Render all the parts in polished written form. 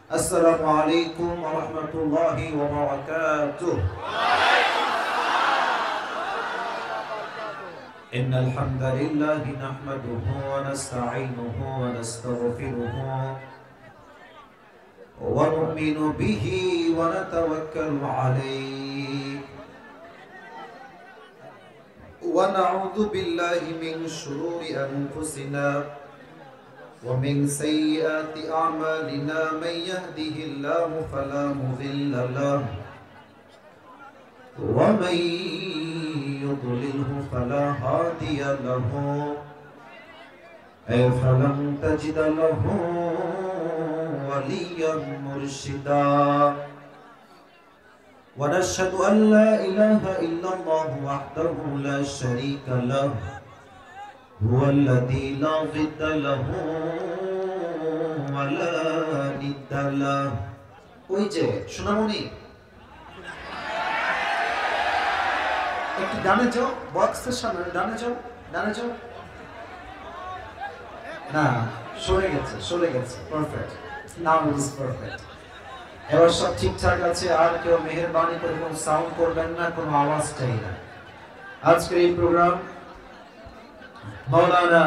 السلام عليكم ورحمة الله وبركاته. إن الحمد لله نحمده ونستعينه ونستغفره ونؤمن به ونتوكل عليه ونعوذ بالله من شرور أنفسنا ومن سيئات أعمالنا من يهده الله فلا مضل له ومن يضلله فلا هادي له فلن تجد له وليا مرشدا ونشهد أن لا إله إلا الله وحده لا شريك له هو الذي لا ضد له ولا ند له. ওই যে সোনামণি একটু ডানে যাও, বক্সের সামনে ডানে যাও, ডানে যাও। না, সরে গেছে, perfect, now it is perfect. এবার সব ঠিকঠাক আছে। আর কেউ মেহেরবানি করে কোনো সাউন্ড করবেন না, কোনো আওয়াজ চাই না। আজকের এই প্রোগ্রাম মাওলানা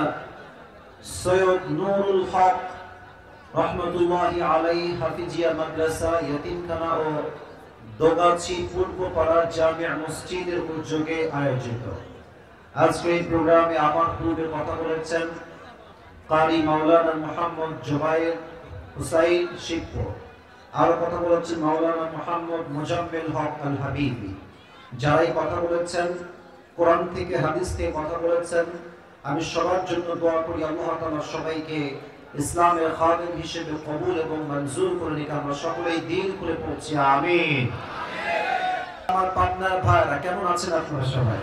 সৈয়দ নুরুল হক রহমতুল্লাহি আলাইহি হাফিজিয়া মাদ্রাসা ইয়তিমখানা ও দোগাছি পূর্বপাড়া জামিয়া মসজিদের উদ্যোগে আয়োজিত। আজকের এই প্রোগ্রামে আমার পূর্বে কথা বলেছেন কারি মাওলানা মুহাম্মদ জুবাইর হুসাইন শিবপুর, আর কথা বলেছেন মাওলানা মুহাম্মদ মুজাম্মিল হক আল হাবিবি। যারাই কথা বলেছেন কোরআন থেকে হাদিস থেকে কথা বলেছেন, আমি সবার জন্য দোয়া করি আল্লাহ তাআলা সবাইকে ইসলামের খাদেম হিসেবে কবুল এবং মঞ্জুর করে নিক। আমরা সকলেই দিন করে পড়ছি আমিন। আমার পার্টনার ভাইরা কেমন আছেন আপনারা সবাই?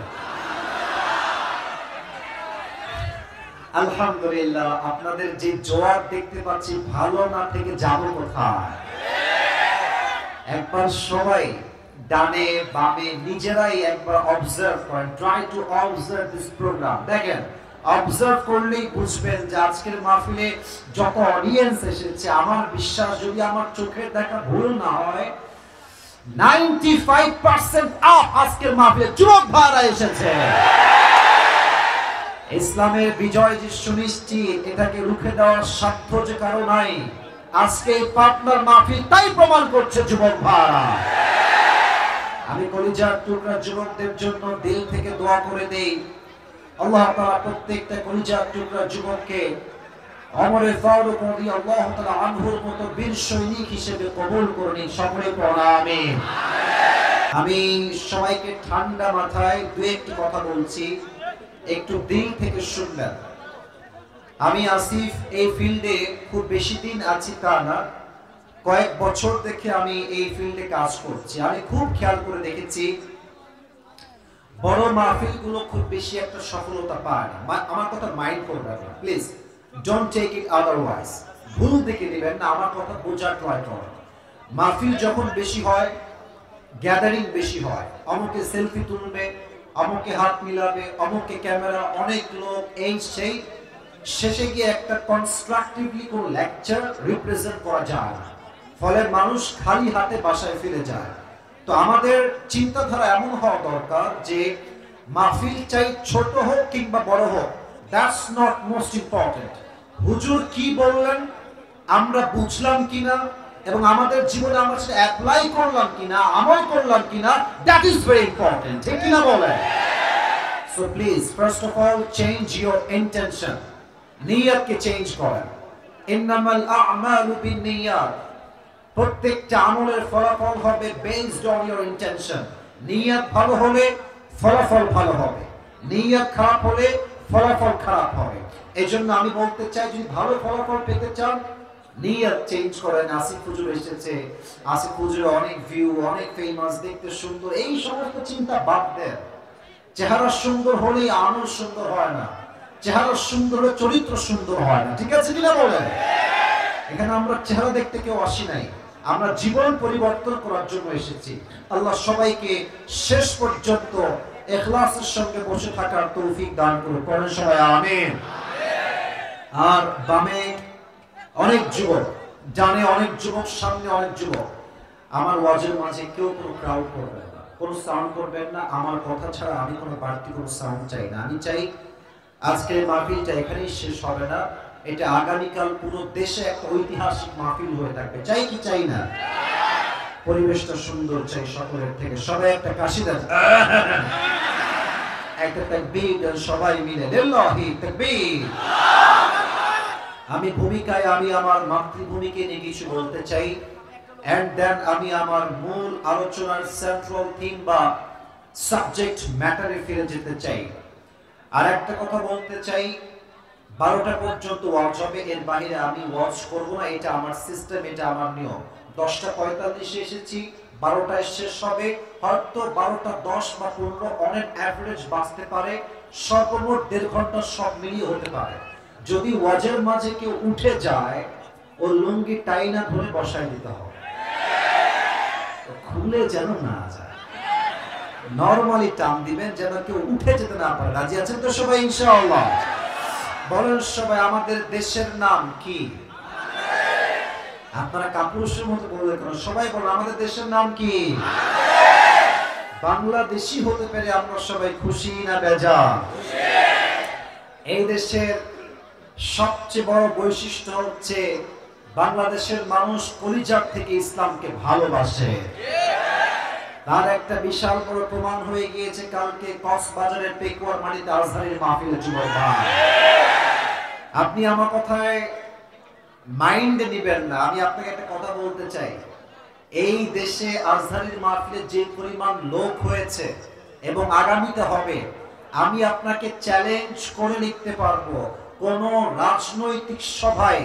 আলহামদুলিল্লাহ। আপনাদের যে জবাব দেখতে পাচ্ছি, ভালো না থেকে যাব কোথায়? একবার সবাই ডানে বামে নিজেরাই একবার অবজার্ভ করেন। Try to observe this program. দেখেন, অবজার্ভ করলেই বুঝবেন যে আজকের মাহফিলে যত অডিয়েন্স এসেছে, আমার বিশ্বাস যদি আমার চোখের দেখা ভুল না হয় 95% আপ আজকের মাহফিলে যুবক ভাইরা এসেছে। ইসলামের বিজয় যে সুনিশ্চিত, এটাকে রুখে দেওয়ার সাধ্য যে কারো নাই। আজকে এই পার্টনার মাহফিল তাই প্রমাণ করছে যুবক ভাইরা। আমি কলিজার টুকরা যুবকদের জন্য দিল থেকে দোয়া করে দেই, আল্লাহ তাআলা প্রত্যেকটা কলিজার টুকরা যুবককে ওমরে ফারুক রাদিয়াল্লাহু তাআলা আনহুর মতো বীর সৈনিক হিসেবে কবুল করে নিন। সকলে পড়া আমিন। আমি সবাইকে ঠান্ডা মাথায় দু একটি কথা বলছি, একটু দিল থেকে শুনবেন। আমি আসিফ এই ফিল্ডে খুব বেশি দিন আছি তা না, কয়েক বছর থেকে আমি এই ফিল্ডে কাজ করছি। আমি খুব খেয়াল করে দেখেছি বড় মাহফিলগুলো খুব বেশি একটা সফলতা পায় না। আমার কথা মাইন্ড করবেন না please, don't take it otherwise. ভুল দেখে নেবেন না, আমার কথা বোঝার ট্রাই করুন। মাহফিল যখন বেশি হয়, গ্যাদারিং বেশি হয়, অমুকে সেলফি তুলবে, অমুকে হাত মিলাবে, অমুকে ক্যামেরা, অনেক লোক, এই সেই, শেষে গিয়ে একটা কনস্ট্রাকটিভলি কোন লেকচার রিপ্রেজেন্ট করা যায় না, ফলে মানুষ খালি হাতে বাসায় ফিরে যায়। তো আমাদের চিন্তাধারা এমন হওয়া দরকার যে মাহফিল চাই ছোট হোক কিংবা বড় হোক, দ্যাটস নট মোস্ট ইম্পর্টেন্ট। হুজুর কি বললেন আমরা বুঝলাম কিনা এবং আমাদের জীবনে আমরা সেটা অ্যাপ্লাই করলাম কিনা, আমল করলাম কিনা, দ্যাট ইজ ভেরি ইম্পর্টেন্ট। ঠিক কিনা বলেন? So please first of all change your intention. নিয়তকে চেঞ্জ করেন। ইন্নামাল আ'মালু বিন্নিয়াত। প্রত্যেকটা আমলের ফলাফল হবে বেসড অন ইওর ইন্টেনশন। নিয়ত ভালো হলে ফলাফল ভালো হবে, নিয়ত খারাপ হলে ফলাফল খারাপ হবে। এজন্য আমি বলতে চাই, যদি ভালো ফলাফল পেতে চান নিয়ত চেঞ্জ করেন। আসিফ হুজুর এসেছে, আসিফ হুজুরের অনেক ভিউ, অনেক ফেমাস, দেখতে সুন্দর, এই সমস্ত চিন্তা বাদ দেন। চেহারা সুন্দর হলেই আমল সুন্দর হয় না, চেহারা সুন্দর হলে চরিত্র সুন্দর হয় না। ঠিক আছে কিনা বলেন? এখানে আমরা চেহারা দেখতে কেউ আসি নাই, আমরা জীবন পরিবর্তন করার জন্য এসেছি। আল্লাহ সবাইকে শেষ পর্যন্ত ইখলাসের সঙ্গে বসে থাকার তৌফিক দান করুন। পড়েন সবাই আমিন। আর বামে অনেক যুবক, জানে অনেক যুবক সামনে, অনেক যুবক। আমার ওয়াজের মাঝে কেউ কোনো ক্রাউড করবেন না, কোনো সাউন্ড করবেন না। আমার কথা ছাড়া আমি কোনো বাড়তি কোনো সাউন্ড চাই না। আমি চাই আজকের মাহফিলটা এখানেই শেষ হবে না, এটা আগামীকাল পুরো দেশে একটা ঐতিহাসিক মাহফিল হয়ে থাকবে। চাই কি চাই না? পরিবেশটা সুন্দর চাই সকলের থেকে। সবাই একটা কাশি দেন, একটা তাকবীর দেন সবাই মিলে, লিল্লাহি তাকবীর। আমি ভূমিকায় আমি আমার মাতৃভূমিকে নিয়ে কিছু বলতে চাই, এন্ড দেন আমি আমার মূল আলোচনার সেন্ট্রাল থিম বা সাবজেক্ট ম্যাটারে ফিরে যেতে চাই। আর একটা কথা বলতে চাই, 12টা পর্যন্ত ওয়াচ হবে, এর বাইরে আমি ওয়াচ করব না। এটা আমার সিস্টেম, এটা আমার নিয়ম। 10:45 এসেছি, 12টায় শেষ হবে। হয়তো 12:10 বা 15 অনেক অ্যাভারেজ বাঁচতে পারে, সর্বমোট 1.5 ঘন্টা সব মিলিয়ে হতে পারে। যদি ওয়াজের মাঝে কেউ উঠে যায়, ও লুঙ্গি টাইনা ধরে বসায় দিতে হবে, খুলে যেন না যায়। নরমালি টান দিবেন যেন কেউ উঠে যেতে না পারে। রাজি আছেন তো সবাই ইনশাআল্লাহ? বলেন সবাই, আমাদের দেশের নাম কি? আপনারা কাপুরুষের মতো বললে কেন? সবাই বলেন, আমাদের দেশের নাম কি? বাংলাদেশি হতে পেরে আমরা সবাই খুশি না বেজার? এই দেশের সবচেয়ে বড় বৈশিষ্ট্য হচ্ছে বাংলাদেশের মানুষ কলিজার থেকে ইসলামকে ভালোবাসে। তার একটা বিশাল বড় প্রমাণ হয়ে গিয়েছে কালকে কক্সবাজারের পেকুয়ার মাটিতে আজহারের মাহফিলে। যুবক ভাই, আপনি আমার কথায় মাইন্ড নিবেন না, আমি আপনাকে একটা কথা বলতে চাই। এই দেশে আজহারের মাহফিলে যে পরিমাণ লোক হয়েছে এবং আগামীতে হবে, আমি আপনাকে চ্যালেঞ্জ করে লিখতে পারবো, কোন রাজনৈতিক সভায়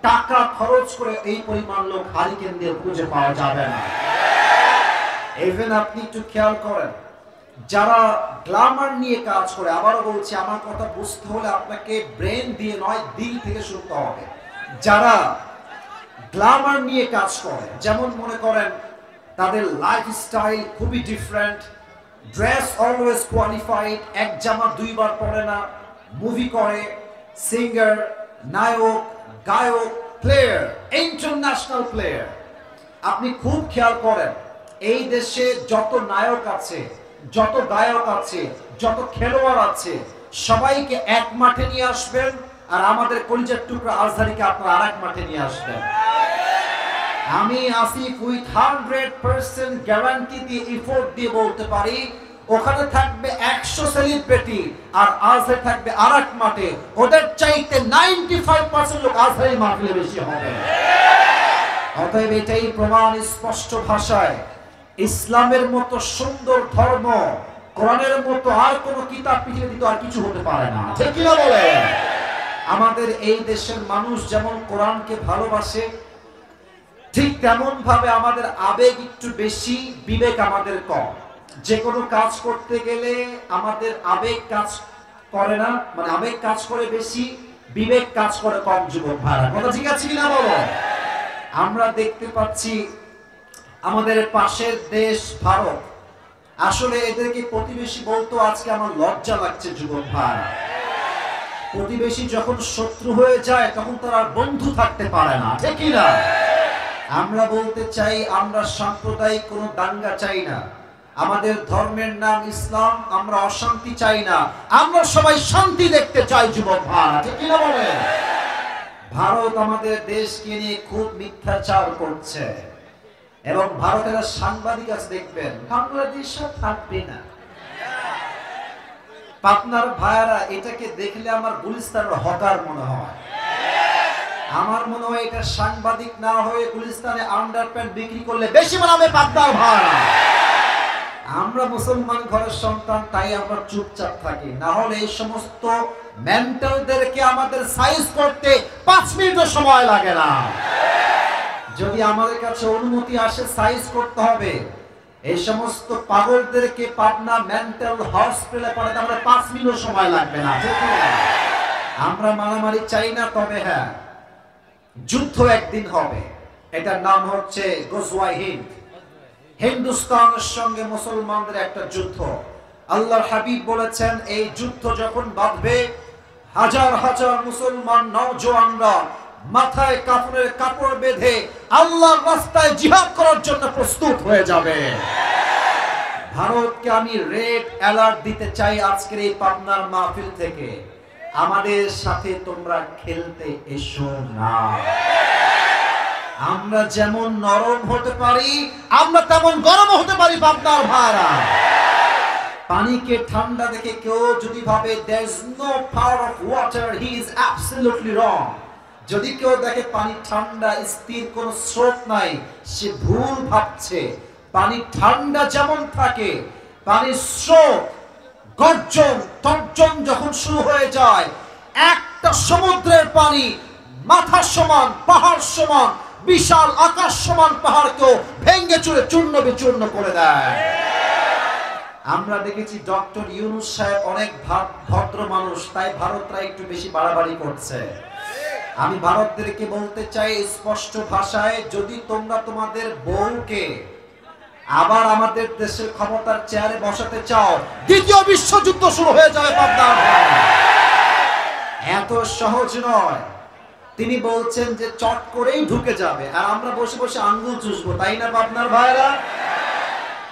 টাকা খরচ করে এই পরিমাণ লোক হারিকেন দিয়ে খুঁজে পাওয়া যাবে না। ইভেন আপনি একটু খেয়াল করেন, যারা গ্ল্যামার নিয়ে কাজ করে, আবারও বলছি, আমার কথা বুঝতে হলে আপনাকে ব্রেন দিয়ে নয়, দিল থেকে শুনতে হবে। যারা গ্ল্যামার নিয়ে কাজ করে, যেমন মনে করেন তাদের লাইফস্টাইল খুবই ডিফারেন্ট, ড্রেস অলওয়েজ কোয়ালিফাইড, এক জামা দুইবার পরে না, মুভি করে, সিঙ্গার, নায়ক, গায়ক, প্লেয়ার, ইন্টারন্যাশনাল প্লেয়ার। আপনি খুব খেয়াল করেন, এই দেশে যত নায়ক আছে, যত গায়ক আছে, যত খেলোয়াড় আছে, সবাইকে এক মাঠে নিয়ে আসবেন, আর আমাদের কলিজার টুকরা আজহারীকে আপনারা আরেক মাঠে নিয়ে আসবেন। আমি আসিফ উইথ 100% গ্যারান্টি দিয়ে, এফোর্ট দিয়ে বলতে পারি, ওখানে থাকবে 100 সেলিব্রিটি, আর আজহারী থাকবে আরেক মাঠে। ওদের চাইতে 95% লোক আজহারী মাহফিলে বেশি হবে। অতএব এটাই প্রমাণ স্পষ্ট ভাষায়, ইসলামের মতো সুন্দর ধর্ম, কোরআনের মতো আর কোন কিতাব পৃথিবীতে আর কিছু হতে পারে না। ঠিক কি না বলেন? আমাদের এই দেশের মানুষ যেমন কোরআনকে ভালোবাসে, ঠিক তেমন ভাবে আমাদের আবেগ একটু বেশি, বিবেক আমাদের কম। যে কোনো কাজ করতে গেলে আমাদের আবেগ কাজ করে না, মানে আবেগ কাজ করে বেশি, বিবেক কাজ করে কম। যুবক ভাইরা, কথা ঠিক আছে কিনা বলো? আমরা দেখতে পাচ্ছি আমাদের পাশের দেশ ভারত, আসলে এদেরকে প্রতিবেশী বলতো আজকে আমার লজ্জা লাগছে। যুবক ভাইরা, প্রতিবেশী যখন শত্রু হয়ে যায় তখন তারা বন্ধু থাকতে পারে না, ঠিক কি না? আমরা বলতে চাই, আমরা সাম্প্রদায়িক কোনো দাঙ্গা চাই না, আমাদের ধর্মের নাম ইসলাম, আমরা অশান্তি চাই না, আমরা সবাই শান্তি দেখতে চাই। যুবক ভাইরা, ঠিক কি না বলেন? ভারত আমাদের দেশকে নিয়ে খুব মিথ্যাচার করছে, এবং ভারতের সাংবাদিক আছে, দেখবেন বাংলাদেশ থাকবে না। পাবনার ভাইয়ারা, এটাকে দেখলে আমার গুলিস্তানের হকার মনে হয়। আমার মনে হয় এটা সাংবাদিক না হয়ে গুলিস্তানে আন্ডারপ্যান্ট বিক্রি করলে বেশি মানাবে পাবনার ভাইয়ারা। আমরা মুসলমান ঘরের সন্তান, তাই আমরা চুপচাপ থাকি, না হলে এই সমস্ত মেন্টালদেরকে আমাদের সাইজ করতে 5 মিনিটও সময় লাগে না। যদি আমাদের কাছে অনুমতি আসে সাইজ করতে হবে, এই সমস্ত পাগলদেরকে পাবনা মেন্টাল হসপিটালে পাঠাতে আমরা 5 মিনিট সময় লাগবে না। ঠিক না? আমরা মারামারি চাই না, তবে হ্যাঁ, যুদ্ধ একদিন হবে, এটার নাম হচ্ছে গজওয়ায়ে হিন্দ। হিন্দুস্তানের সঙ্গে মুসলমানদের একটা যুদ্ধ। আল্লাহর হাবিব বলেছেন, এই যুদ্ধ যখন বাঁধবে, হাজার হাজার মুসলমান নওজওয়ানরা মাথায় কাফনের কাপড় বেঁধে আল্লাহর রাস্তায় জিহাদ করার জন্য প্রস্তুত হয়ে যাবে। ভারতকে আমি রেড অ্যালার্ট দিতে চাই আজকের এই পাবনার মাহফিল থেকে, আমাদের সাথে তোমরা খেলতে এসো না। আমরা যেমন নরম হতে পারি, আমরা তেমন গরম হতে পারি পাবনার ভাইরা। পানিকে ঠান্ডা দেখে কেউ যদি ভাবে there is no power of water, he is absolutely wrong। যদি কেউ দেখে পানি ঠান্ডা, স্থির কোনো স্রোত নাই, সে ভুল ভাবছে। পানি ঠান্ডা যেমন থাকে, পানির স্রোত গর্জন তর্জন যখন শুরু হয়ে যায়, একটা সমুদ্রের পানি মাথা সমান পাহাড় সমান বিশাল আকাশ সমান পাহাড়কেও ভেঙে চুরে চূর্ণ বিচূর্ণ করে দেয়। আমরা দেখেছি ডক্টর ইউনূস সাহেব অনেক ভদ্র মানুষ, তাই ভারতরা একটু বেশি বাড়াবাড়ি করছে। আমি ভারতদেরকে বলতে চাই স্পষ্ট ভাষায়, যদি তোমরা তোমাদের বউকে আবার আমাদের দেশের ক্ষমতার চেয়ারে বসাতে চাও, দ্বিতীয় বিশ্বযুদ্ধ শুরু হয়ে যাবে পাবনার ভাই। এত সহজ নয়। তিনি বলছেন যে চট করেই ঢুকে যাবে, আর আমরা বসে বসে আঙ্গুল চুষবো, তাই না পাবনার ভাইরা?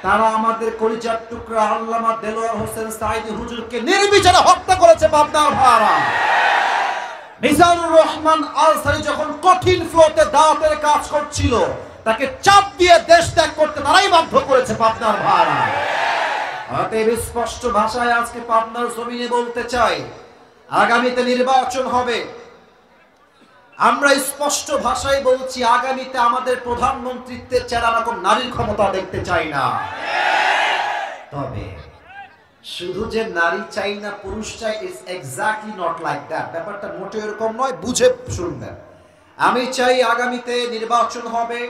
তারা আমাদের কলিজার টুকরা আল্লামা দেলোয়ার হোসেন সাঈদী হুজুরকে নির্বিচারে হত্যা করেছে পাবনার ভাইরা। মিজানুর রহমান আনসারী যখন কঠিন ফ্লোতে দাওয়াতের কাজ করছিল, তাকে চাপ দিয়ে দেশ ত্যাগ করতে তারাই বাধ্য করেছে পাবনার ভাইরা। অতএব স্পষ্ট ভাষায় আজকে পাবনার জমিনে বলতে চাই, আগামীতে নির্বাচন হবে। আমরা স্পষ্ট ভাষায় বলছি, আগামীতে আমাদের প্রধানমন্ত্রীত্বের চেহারা রকম নারীর ক্ষমতা দেখতে চাই না। তবে শুধু যে নারী চাই না পুরুষ চাই, it's exactly not like that. ব্যাপারটা মোটেও এরকম নয়, বুঝে শুনবেন। আমি চাই আগামীতে নির্বাচন হবে,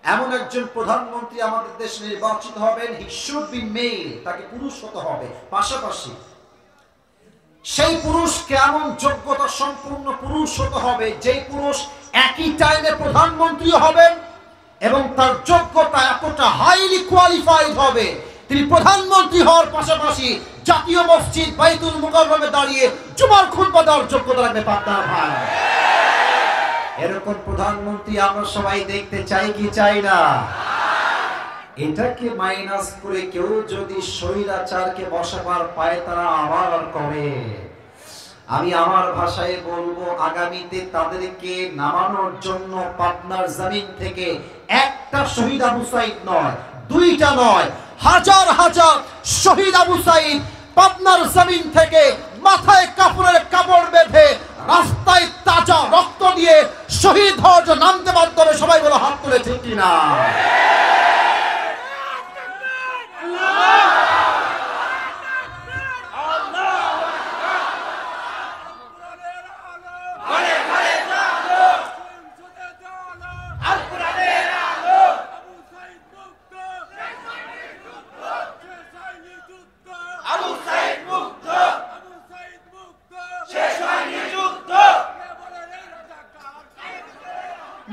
এমন একজন প্রধানমন্ত্রী আমাদের দেশে নির্বাচিত হবেন, হি শুড বি মেল, তাকে পুরুষ হতে হবে। পাশাপাশি সেই পুরুষ কেমন যোগ্যতা সম্পূর্ণ পুরুষ হতে হবে, যেই পুরুষ একই টাইমে প্রধানমন্ত্রী হবেন এবং তার যোগ্যতা এতটা হাইলি কোয়ালিফাইড হবে, তিনি প্রধানমন্ত্রী হওয়ার পাশাপাশি জাতীয় মসজিদ বাইতুল মুকাররমে দাঁড়িয়ে জুমার খুতবা দেওয়ার যোগ্যতা রাখবে পাবনার ভাই। এরকম প্রধানমন্ত্রী আমরা সবাই দেখতে চাই কি চাই না? এটাকে মাইনাস করে কেউ যদি স্বৈরাচারকে বসাবার পায়, তারা আবার করে। আমি আমার ভাষায় বলবো, আগামীতে তাদেরকে নামানোর জন্য পাবনার জমিন থেকে একটা শহীদ আবু সাঈদ নয়, দুইটা নয়, হাজার হাজার শহীদ আবু সাঈদ পাবনার জমিন থেকে মাথায় কাপড়ের কাপড় বেঁধে রাস্তায় তাজা রক্ত দিয়ে শহীদ হওয়ার জন্য নামতে বাধ্য হবে। সবাই বলো হাত তুলে ঠিক কিনা?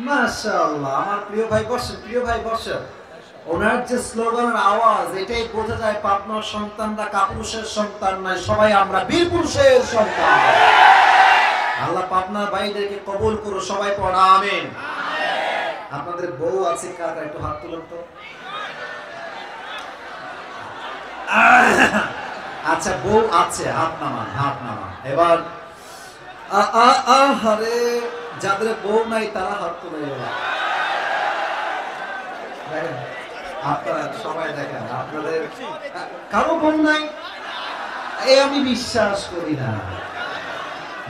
মাশাআল্লাহ, আমার প্রিয় ভাই বসেন, প্রিয় ভাই বসেন। ওনার যে স্লোগানের আওয়াজ, এটাই বোঝা যায় পাবনার সন্তানরা কাপুরুষের সন্তান নয়, সবাই আমরা বীর পুরুষের সন্তান। আল্লাহ পাবনার ভাইদেরকে কবুল করো, সবাই পড়া আমিন। আপনাদের বউ আছে কার? একটু হাত তুলুন তো। আচ্ছা, বউ আছে, হাত নামান, হাত নামান। এবার আরে যাদের বউ নাই তারা হাত তুলে। আপনারা সবাই দেখেন, আপনাদের কারো বউ নাই, এই আমি বিশ্বাস করি না।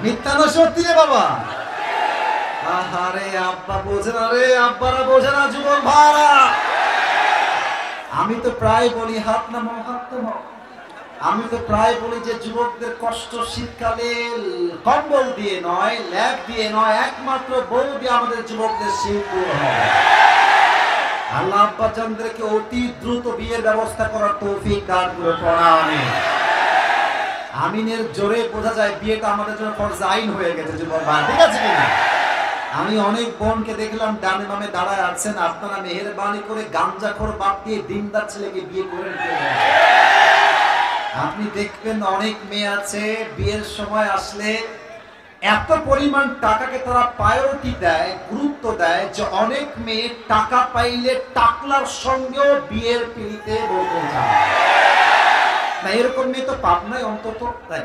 মিথ্যা না সত্যি রে বাবা? আহারে আব্বা বোঝে না রে, আব্বারা বোঝে না, যুবক ভাইরা। আমি তো প্রায় বলি হাত নামাও, হাত নামাও। আমি তো প্রায় বলি যে যুবকদের কষ্ট শীতকালে কম্বল দিয়ে নয়, ল্যাব দিয়ে নয়, একমাত্র বউ দিয়ে আমাদের যুবকদের শীত দূর হয়। আল্লাহ আব্বাজানদেরকে অতি দ্রুত বিয়ের ব্যবস্থা করার তৌফিক দান করে পড়া আমিন। আমিনের জোরে বোঝা যায় বিয়েটা আমাদের জন্য ফরজ আইন হয়ে গেছে যুবক ভাই, ঠিক আছে কিনা? আমি অনেক বোনকে দেখলাম ডানে বামে দাঁড়ায় আছেন, আপনারা মেহেরবানি করে গাঞ্জাখোর বাদ দিয়ে দিনদার ছেলেকে বিয়ে করে নিতে। আপনি দেখবেন অনেক মেয়ে আছে বিয়ের সময় আসলে এত পরিমাণ টাকাকে তারা প্রায়োরিটি দেয়, গুরুত্ব দেয় যে অনেক মেয়ে টাকা পাইলে টাকলার সঙ্গেও বিয়ের পিড়িতে বলতে যায় না। এরকম মেয়ে তো পাবনায় অন্তত তাই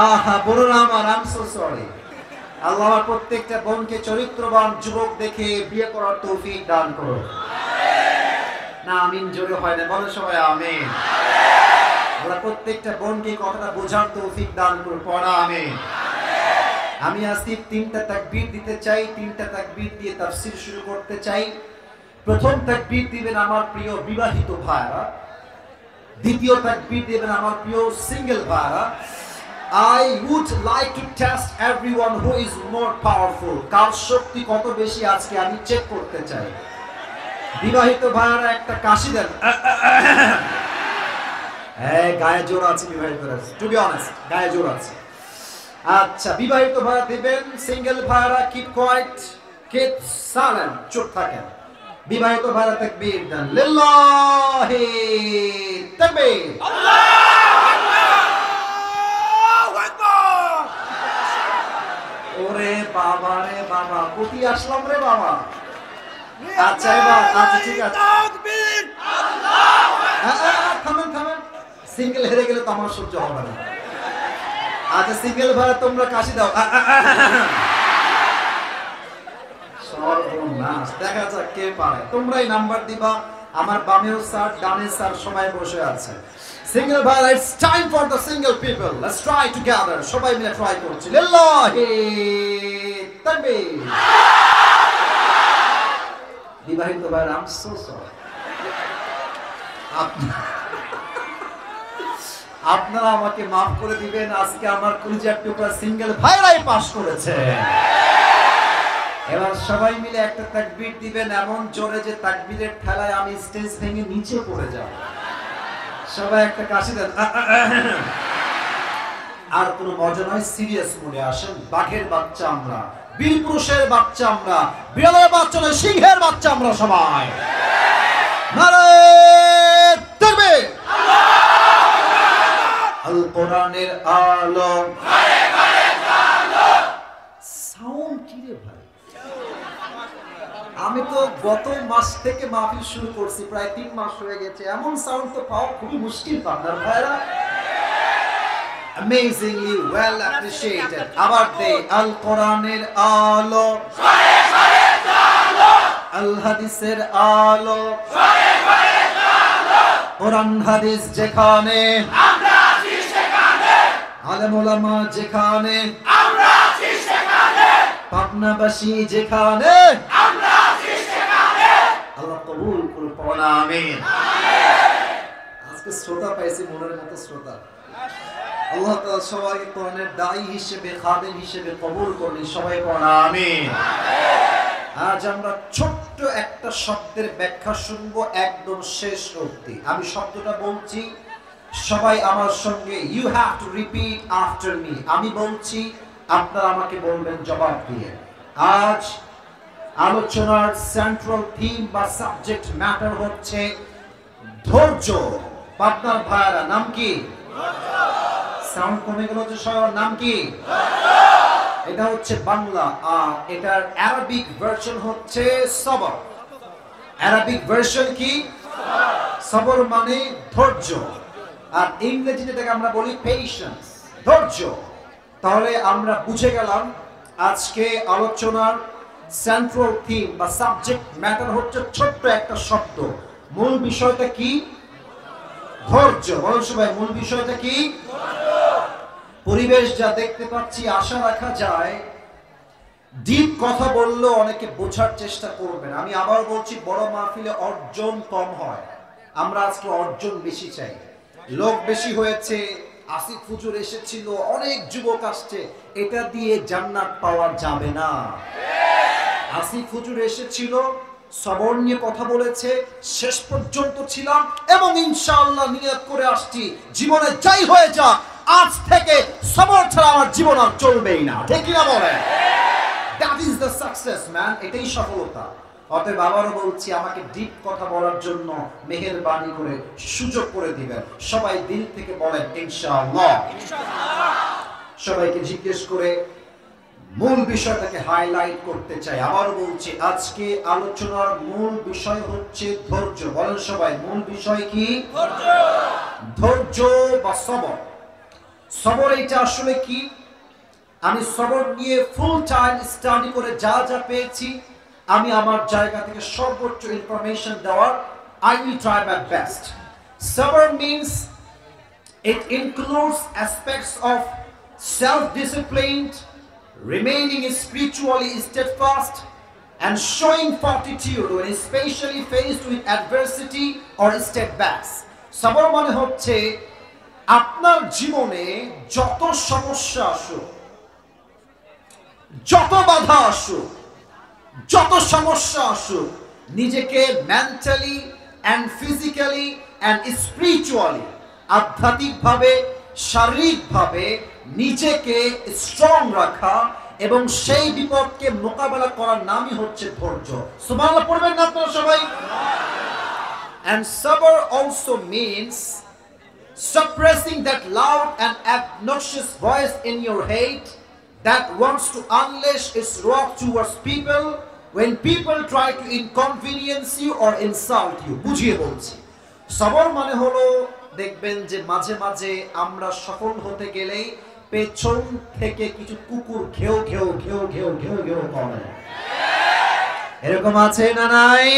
আহা বলুন আমার, আই এম সো সরি। আল্লাহ আমার প্রত্যেকটা বোনকে চরিত্রবান যুবক দেখে বিয়ে করার তৌফিক দান করুন। না আমিন জোরে হয় না, বলে সবাই আমিন। আল্লাহ প্রত্যেকটা বোনকে কথাটা বোঝার তৌফিক দান করুন, পড়া আমিন। আমি আজকে 3টা তাকবীর দিতে চাই, 3টা তাকবীর দিয়ে তাফসীর শুরু করতে চাই। প্রথম তাকবীর দিবেন আমার প্রিয় বিবাহিত ভাইরা, দ্বিতীয় তাকবীর দিবেন আমার প্রিয় সিঙ্গেল ভাইরা। I would like to test everyone who is more powerful. কার শক্তি কত বেশি আজকে আমি চেক করতে চাই। বিবাহিত ভাইরা একটা কাশি দেন। গায়ে জোর আছে বিবাহিতরা, টু বি অনেস্ট গায়ে জোর আছে। আচ্ছা বিবাহিত ভাইরা দিবেন, সিঙ্গেল ভাইরা কিপ কোয়াইট, কিপ সাইলেন্ট, চুপ থাকেন। বিবাহিত ভাইরা তাকবীর দেন, লিল্লাহি তাকবীর, আল্লাহু আকবার। ওরে বাবা রে বাবা, কোটি আসলাম রে বাবা। আচ্ছা এবার আচ্ছা ঠিক আছে, তাকবীর, আল্লাহু আকবার। থামেন থামেন, সিঙ্গেল হেরে গেলে তো আমার সহ্য হবে না। আচ্ছা সিঙ্গেল ভাইরা তোমরা কাশি দাও। সর্বনাশ, দেখা যাক কে পারে। তোমরাই নাম্বার দিবা। আমার বামেও স্যার, ডানে স্যার সবাই বসে আছে। সিঙ্গেল ভাইরা, it's time for the single people, let's try together. সবাই মিলে ট্রাই করছি, লিল্লাহি তাকবীর। বিবাহিত ভাইরা, আই এম সো সরি। আপনারা আমাকে মাফ করে দিবেন, আজকে আমার কলিজার টুকরা সিঙ্গেল ভাইরাই পাস করেছে। এবার সবাই মিলে একটা তাকবীর দিবেন এমন জোরে যে তাকবীরের ঠেলায় আমি স্টেজ ভেঙে নিচে পড়ে যাব। সবাই একটা কাশি দেন। আর কোনো মজা নয়, সিরিয়াস মনে আসেন। বাঘের বাচ্চা আমরা, বীর পুরুষের বাচ্চা আমরা, বিড়ালের বাচ্চা নয়, সিংহের বাচ্চা আমরা সবাই। নারে তাকবীর, আল কোরআনের আলো, সাউন্ড কি রে ভাই? আমি তো গত মাস থেকে মাহফিল শুরু করছি, প্রায় 3 মাস হয়ে গেছে। এমন সাউন্ড তো পাওয়া খুবই মুশকিল পাবনার ভাইরা। Amazingly well appreciated. আবার দে, আল কোরআনের আলো, আল হাদিসের আলো, কোরআন হাদিস যেখানে আমরা আছি সেখানে, আলেম ওলামা যেখানে আমরা আছি সেখানে, পাবনাবাসী যেখানে আমরা আছি সেখানে। আল্লাহ কবুল করুন, পড়া আমিন। আজকে শ্রোতা পাইছি মনের মতো শ্রোতা। আল্লাহ তাআলা সবাইকে কোরআনের দায়ী হিসেবে, খাদেম হিসেবে কবুল করুন, সবাই পড়া আমিন। আজ আমরা ছোট্ট একটা শব্দের ব্যাখ্যা শুনবো একদম শেষ অবধি। আমি শব্দটা বলছি, সবাই আমার সঙ্গে you have to repeat after me. আমি বলছি, আপনারা আমাকে বলবেন জবাব দিয়ে। আজ আলোচনার সেন্ট্রাল থিম বা সাবজেক্ট ম্যাটার হচ্ছে ধৈর্য। পাবনার ভাইরা, নাম কি? সাউন্ড কমে গেল যে সবার নাম কি? এটা হচ্ছে বাংলা, এটার আরবিক ভার্সন হচ্ছে সবর। আরবিক ভার্সন কি? সবর মানে ধৈর্য। আর ইংরেজিতে যেটাকে আমরা বলি পেশেন্স, ধৈর্য। তাহলে আমরা বুঝে গেলাম আজকে আলোচনার সেন্ট্রাল থিম বা সাবজেক্ট ম্যাটার হচ্ছে ছোট্ট একটা শব্দ। মূল বিষয়টা কি? ধৈর্য। বলুন সবাই, মূল বিষয়টা কি? পরিবেশ যা দেখতে পাচ্ছি, আশা রাখা যায় ডিপ কথা বললেও অনেকে বোঝার চেষ্টা করবেন। আমি আবার বলছি, বড় মাহফিলে অর্জন কম হয়, আমরা আজকে অর্জন বেশি চাই। লোক বেশি হয়েছে, আসিফ হুজুর এসেছিল, অনেক যুবক আসছে, এটা দিয়ে জান্নাত পাওয়া যাবে না। আসিফ হুজুর এসেছিল, সবর নিয়ে কথা বলেছে, শেষ পর্যন্ত ছিলাম এবং ইনশাআল্লাহ নিয়ত করে আসছি, জীবনে যাই হয়ে যাক আজ থেকে সবর ছাড়া আমার জীবন আর চলবেই না। ঠিক কিনা বলেন? That is the success man, এটাই সফলতা। অতএব আবারও বলছি, আমাকে ডিপ কথা বলার জন্য মেহেরবানি করে সুযোগ করে দিবেন। সবাই দিল থেকে বলেন ইনশাআল্লাহ। সবাইকে জিজ্ঞেস করে মূল বিষয়টাকে হাইলাইট করতে চাই। আবারও বলছি, আজকে আলোচনার মূল বিষয় হচ্ছে ধৈর্য। বলেন সবাই, মূল বিষয় কি? ধৈর্য বা সবর। সবর এটা আসলে কি? আমি সবর নিয়ে ফুল টাইম স্টাডি করে যা যা পেয়েছি, আমি আমার জায়গা থেকে সর্বোচ্চ ইনফরমেশন দেওয়ার I will try my best. Sabr means it includes aspects of self-discipline, remaining spiritually steadfast, and showing fortitude when especially faced with adversity or setbacks. Sabr মানে হচ্ছে আপনার জীবনে যত সমস্যা আসুক, যত বাধা আসুক, যত সমস্যা আসুক, নিজেকে mentally and physically and spiritually, আধ্যাত্মিকভাবে শারীরিকভাবে নিজেকে স্ট্রং রাখা এবং সেই বিপদকে মোকাবেলা করার নামই হচ্ছে ধৈর্য। সুবহানাল্লাহ পড়বেন না আপনারা সবাই? And sabr also means suppressing that loud and obnoxious voice in your head that wants to unleash its wrath towards people when people try to inconvenience you or insult you. বুঝিয়ে বলছি, সবর মানে হলো, দেখবেন যে মাঝে মাঝে আমরা সফল হতে গেলেই পেছন থেকে কিছু কুকুর ঘেউ ঘেউ ঘেউ ঘেউ ঘেউ ঘেউ করে। এরকম আছে না নাই?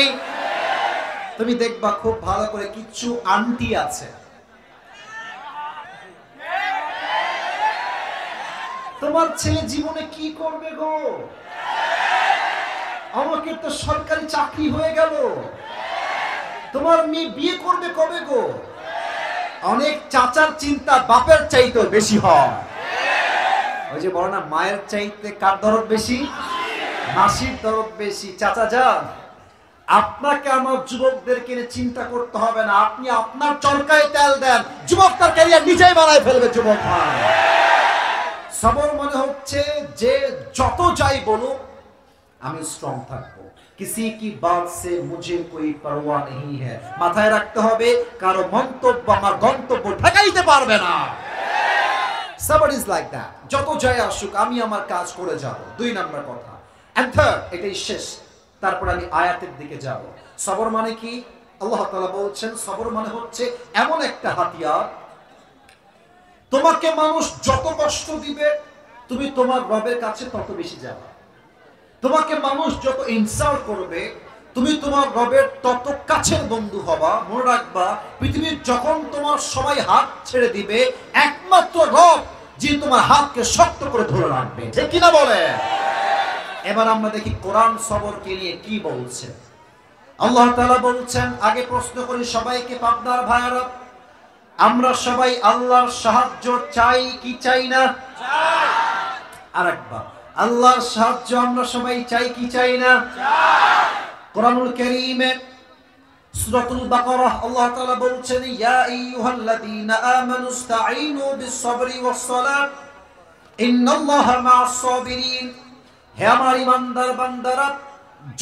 তুমি দেখবা খুব ভালো করে, কিছু আন্টি আছে, তোমার ছেলে জীবনে কি করবে গো, আমাকে তো সরকারি চাকরি হয়ে গেল, তোমার মেয়ে বিয়ে করবে কবে গো। অনেক চাচার চিন্তা বাপের চাইতে বেশি হয়। ওই যে বলো না, মায়ের চাইতে কার দরদ বেশি? মাসির দরদ বেশি। চাচা যান, আপনাকে আমার যুবকদেরকে নিয়ে চিন্তা করতে হবে না, আপনি আপনার চরকায় তেল দেন, যুবক তার ক্যারিয়ার নিজেই বানায় ফেলবে। যুবক ভাই, সবর মানে হচ্ছে যে যত যাই বলুক আমি স্ট্রং থাকবো, কিসি কি বাত সে মুঝে কোই পরোয়া নেই হ্যায়। মাথায় রাখতে হবে, কারো মন্তব্য আমার গন্তব্য ঠেকাইতে পারবে না। সবর ইজ লাইক দ্যাট, যত যাই আসুক আমি আমার কাজ করে যাব। 2 নাম্বার কথা। এন্ড থার্ড, এটাই শেষ, তারপর আমি আয়াতের দিকে যাব। সবর মানে কি? আল্লাহ তাআলা বলছেন, সবর মানে হচ্ছে এমন একটা হাতিয়ার, তোমাকে মানুষ যত কষ্ট দিবে তুমি তোমার রবের কাছে তত বেশি যাবে। তোমাকে মানুষ যত ইনসাল্ট করবে তুমি তোমার রবের তত কাছের বন্ধু হবা। মনে রাখবা, পৃথিবীর যখন তোমার সবাই হাত ছেড়ে দিবে, একমাত্র রব যে তোমার হাতকে শক্ত করে ধরে রাখবে। ঠিক কিনা বলে? এবার আমরা দেখি কোরআন সবরকে নিয়ে কি বলছে। আল্লাহ তাআলা বলছেন, আগে প্রশ্ন করি সবাইকে, পাবনার ভাইরা, আমরা সবাই আল্লাহর সাহায্য চাই কি চাই না? চাই। আরেকবার, আল্লাহর সাহায্য আমরা সবাই চাই কি চাই না? চাই। কোরআনুল কারীমে সূরাতুল বাকারাহ আল্লাহ তাআলা বলছেন, ইয়া আইয়ুহাল্লাযীনা আমানুস্তাঈনু বিস-সাবরি ওয়াস-সালাত ইন্নাল্লাহা মা'আস-সাবিরিন। হে আমার ঈমানদার বান্দারা,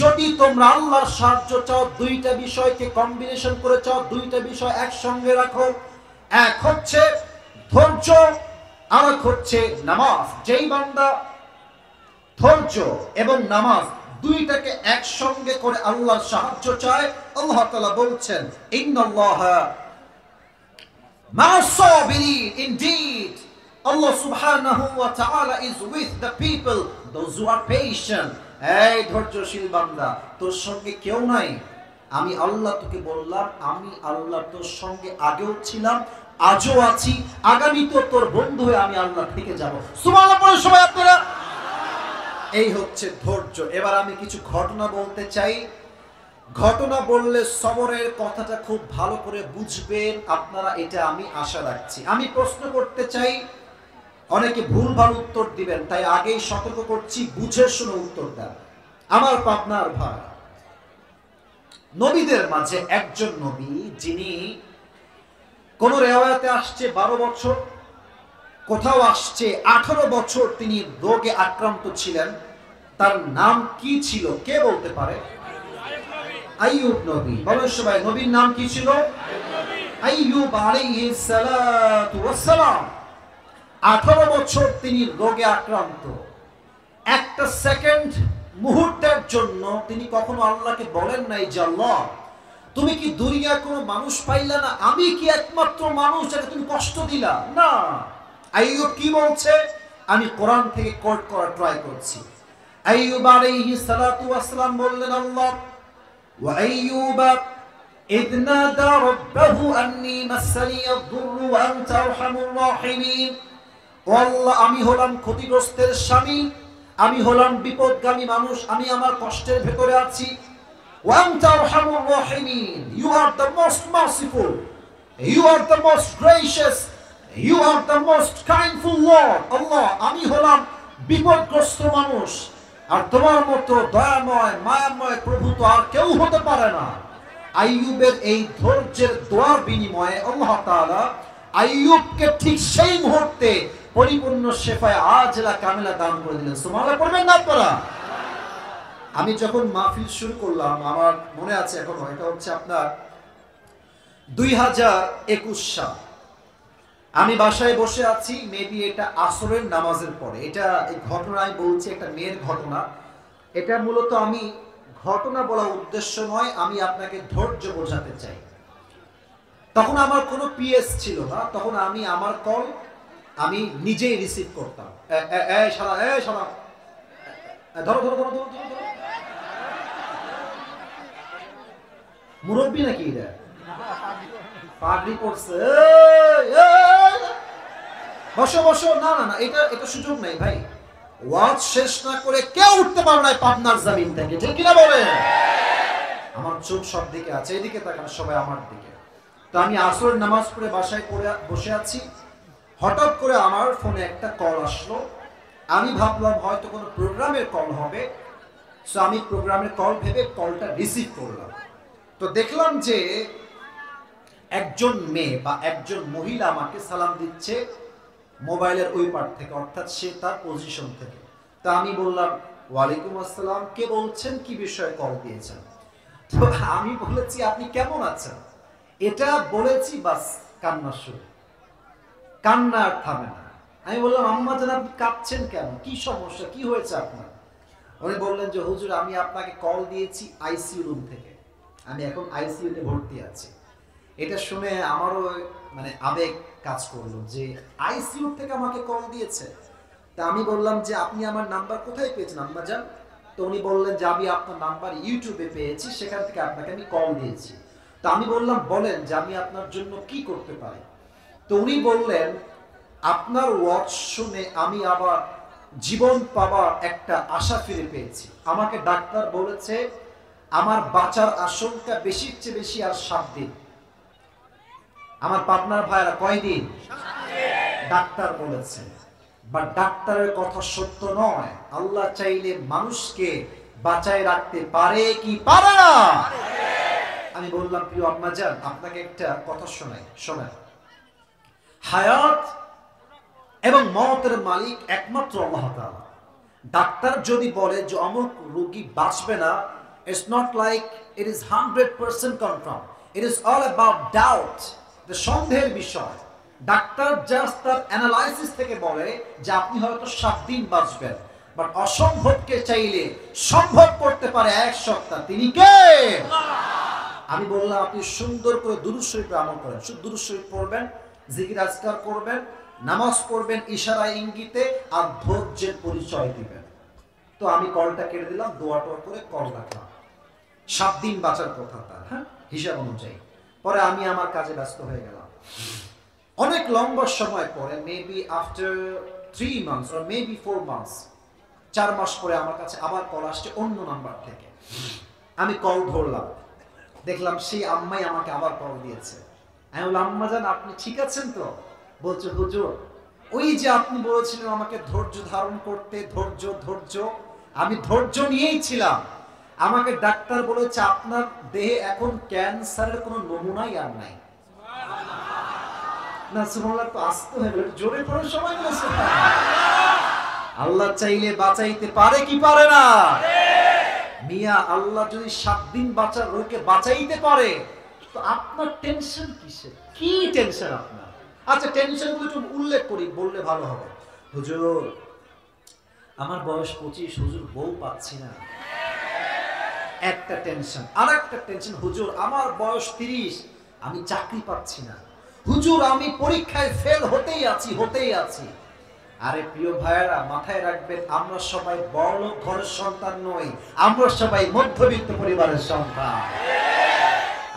যদি তোমরা আল্লাহর সাহায্য চাও, দুইটা বিষয়কে কম্বিনেশন করে চাও, দুইটা বিষয় একসঙ্গে রাখো। এক হচ্ছে ধৈর্য, আর এক হচ্ছে নামাজ। যেই বান্দা ধৈর্য এবং নামাজ দুইটাকে একসঙ্গে করে আল্লাহর সাহায্য চায়, আল্লাহ তাআলা বলছেন, ইন্নাল্লাহা মা'আস-সাবিরিন। Indeed Allah subhanahu wa ta'ala is with the people, those who are patient. এই ধৈর্যশীল বান্দা, তোর সঙ্গে কেউ নাই, আমি আল্লাহ তোকে বললাম, আমি আল্লাহ তোর সঙ্গে আগেও ছিলাম, আজও আছি, আগামীতেও তোর বন্ধু হয়ে আমি আল্লাহ থেকে যাব। সুবহানাল্লাহ পড়ে সবাই আপনারা। এই হচ্ছে ধৈর্য। এবার আমি কিছু ঘটনা বলতে চাই। ঘটনা বললে সবরের কথাটা খুব ভালো করে বুঝবেন আপনারা, এটা আমি আশা রাখছি। আমি প্রশ্ন করতে চাই, অনেকে ভুলভাল উত্তর দিবেন, তাই আগেই সতর্ক করছি, বুঝে শুনে উত্তর দেন। আমার পাবনার ভাই, নবীদের মাঝে একজন নবী, যিনি কোন রিওয়ায়াতে আসছে 12 বছর, কোথাও আসছে 18 বছর তিনি রোগে আক্রান্ত ছিলেন। তার নাম কি ছিল? কে বলতে পারে? আইয়ুব নবী। বলেন সবাই, নবীর নাম কি ছিল? আইয়ুব আলাইহিস সালাতু ওয়াস সালাম। 18 বছর তিনি রোগে আক্রান্ত। একটা সেকেন্ড, মুহূর্তের জন্য তিনি কখনো আল্লাহকে বলেন নাই যে আল্লাহ, তুমি কি দুনিয়ার কোনো মানুষ পাইলা না? আমি কি একমাত্র মানুষ যাকে তুমি কষ্ট দিলা? না। আইয়ুব কি বলছে? আমি কোরআন থেকে কোট করা ট্রাই করছি। আইয়ুব আলাইহিস সালাতু ওয়াস সালাম বললেন, আল্লাহ ওয়া আইয়ুবা ইয নাদা রাব্বাহু আন্নী মাসানি আদ-দুররু ওয়া আনতা আরহামুর রাহিমিন। ও আল্লাহ, আমি হলাম ক্ষতিগ্রস্তের স্বামী, আমি হলাম বিপদগামী মানুষ, আমি আমার কষ্টের ভেতরে আছি। ওয়া আনতা আরহামুর রাহিমিন, you are the most merciful, you are the most gracious, you are the most kindful lord. Allah, আমি হলাম বিপদগ্রস্ত মানুষ, আর তোমার মতো দয়াময় মায়াময় প্রভু তো আর কেউ হতে পারে না। আইয়ুবের এই ধৈর্যের দোয়ার বিনিময়ে আল্লাহ তাআলা আইয়ুবকে ঠিক সেই মুহূর্তে পরিপূর্ণ শেফায়ে আজলা কামিলা দান করে দিলেন। সুবহানাল্লাহ পড়বেন না আপনারা? আমি যখন মাহফিল শুরু করলাম, আমার মনে আছে এখনো, এটা হচ্ছে আপনার 2021 সাল। আমি বাসায় বসে আছি, মেবি এটা আসরের নামাজের পরে। এটা এই ঘটনা আমি বলছি, একটা মেয়ের ঘটনা। এটা মূলত আমি ঘটনা বলার উদ্দেশ্য নয়, আমি আপনাকে ধৈর্য বোঝাতে চাই। তখন আমার কোনো পিএস ছিল না, তখন আমি আমার কল আমি নিজেই রিসিভ করতাম। ধরো ধরো ধরো ধরো ধরো, মুরব্বী নাকি এটা? পাগড়ি পড়ছে, বসো বসো। না না না, এটা সুযোগ নাই ভাই। ওয়াজ শেষ না করে কেউ উঠতে পারবে না পাবনার জমিন থেকে, ঠিক কিনা বলে? আমার চোখ সব দিকে আছে, এদিকে তাকান সবাই আমার দিকে। তো আমি আসরের নামাজ পড়ে বাসায় বসে আছি, হঠাৎ করে আমার ফোনে একটা কল আসলো। আমি ভাবলাম হয়তো কোনো প্রোগ্রামের কল হবে, সো আমি প্রোগ্রামের কল ভেবে কলটা রিসিভ করলাম। তো দেখলাম যে একজন মেয়ে বা একজন মহিলা আমাকে সালাম দিচ্ছে মোবাইলের ওই পার থেকে, অর্থাৎ সে তার পজিশন থেকে। তা আমি বললাম, ওয়ালাইকুম আসসালাম, কে বলছেন, কি বিষয়ে কল দিয়েছেন? তো আমি বলেছি, আপনি কেমন আছেন, এটা বলেছি, বাস কান্না শুরু। কান্না আর থামে না। আমি বললাম, আম্মা জান আপনি কাঁদছেন কেন, কি সমস্যা, কি হয়েছে আপনার? উনি বললেন যে হুজুর, আমি আপনাকে কল দিয়েছি আইসিইউ রুম থেকে, আমি এখন আইসিইউতে ভর্তি আছি। এটা শুনে আমারও মানে আবেগ কাজ করলো যে আইসিইউ থেকে আমাকে কল দিয়েছে। তা আমি বললাম যে আপনি আমার নাম্বার কোথায় পেয়েছেন আম্মা জান? তো উনি বললেন যে আমি আপনার নাম্বার ইউটিউবে পেয়েছি, সেখান থেকে আপনাকে আমি কল দিয়েছি। তো আমি বললাম, বলেন যে আমি আপনার জন্য কি করতে পারি? তো উনি বললেন, আপনার ওয়াজ শুনে আমি আবার জীবন পাবার একটা আশা ফিরে পেয়েছি। আমাকে ডাক্তার বলেছে আমার বাঁচার আশঙ্কা বেশির চেয়ে বেশি আর 7 দিন। আমার পাবনার ভাইরা কয়দিন? ডাক্তার বলেছে, বাট ডাক্তারের কথা সত্য নয়। আল্লাহ চাইলে মানুষকে বাঁচায় রাখতে পারে কি পারে না? আমি বললাম, প্রিয় আম্মা জান, আপনাকে একটা কথা শোনাই, শোনেন। হায়াত এবং মওতের মালিক একমাত্র আল্লাহ তাআলা। ডাক্তার যদি বলে যে অমুক রোগী বাঁচবে না, it's not like it is 100% confirmed. It is all about doubt. The সন্দেহের বিষয়। ডাক্তার জাস্ট তার অ্যানালাইসিস থেকে বলে যে আপনি হয়তো 7 দিন বাঁচবেন, বাট অসম্ভবকে চাইলে সম্ভব করতে পারে 1 সপ্তাহ। তিনি কে? আমি বললাম, আপনি সুন্দর করে দুরূদ শরীফে আমল করেন, শুধু দুরূদ শরীফ পড়বেন, জিকির আজকার করবেন, নামাজ পড়বেন ইশারা ইঙ্গিতে, আর ধৈর্যের পরিচয় দিবেন। তো আমি কলটা কেটে দিলাম, দোয়া টোয়া করে কল রাখলাম। 7 দিন বাঁচার কথা তার, হ্যাঁ, হিসাব অনুযায়ী। পরে আমি আমার কাজে ব্যস্ত হয়ে গেলাম। অনেক লম্বা সময় পরে, maybe after 3 months or maybe 4 months, 4 মাস পরে আমার কাছে আবার কল আসছে অন্য নাম্বার থেকে। আমি কল ধরলাম, দেখলাম সেই আম্মাই আমাকে আবার কল দিয়েছে। আমি বললাম, আম্মা জান আপনি ঠিক আছেন তো? বলছে, হুজুর ওই যে আপনি বলেছিলেন আমাকে ধৈর্য ধারণ করতে, ধৈর্য ধৈর্য, আমি ধৈর্য নিয়েই ছিলাম। আমাকে ডাক্তার বলেছে আপনার দেহে এখন ক্যান্সারের কোনো নমুনাই আর নাই। না সুবহানাল্লাহ, তো আসতে হবে, জোরে পড়ে সবাই বলে সুবহানাল্লাহ। আল্লাহ চাইলে বাঁচাইতে পারে কি পারে না? মিয়া আল্লাহ যদি 7 দিন বাঁচার রোগকে বাঁচাইতে পারে, তো আপনার টেনশন কিসের? কি টেনশন আপনার? আচ্ছা, টেনশনগুলো একটু উল্লেখ করি, বললে ভালো হবে। হুজুর, আমার বয়স 25, হুজুর বউ পাচ্ছি না, একটা টেনশন। আর একটা টেনশন, হুজুর আমার বয়স 30, আমি চাকরি পাচ্ছি না। হুজুর আমি পরীক্ষায় ফেল হতেই আছি। আরে প্রিয় ভাইয়েরা, মাথায় রাখবেন, আমরা সবাই বড়লোক ঘরের সন্তান নই, আমরা সবাই মধ্যবিত্ত পরিবারের সন্তান।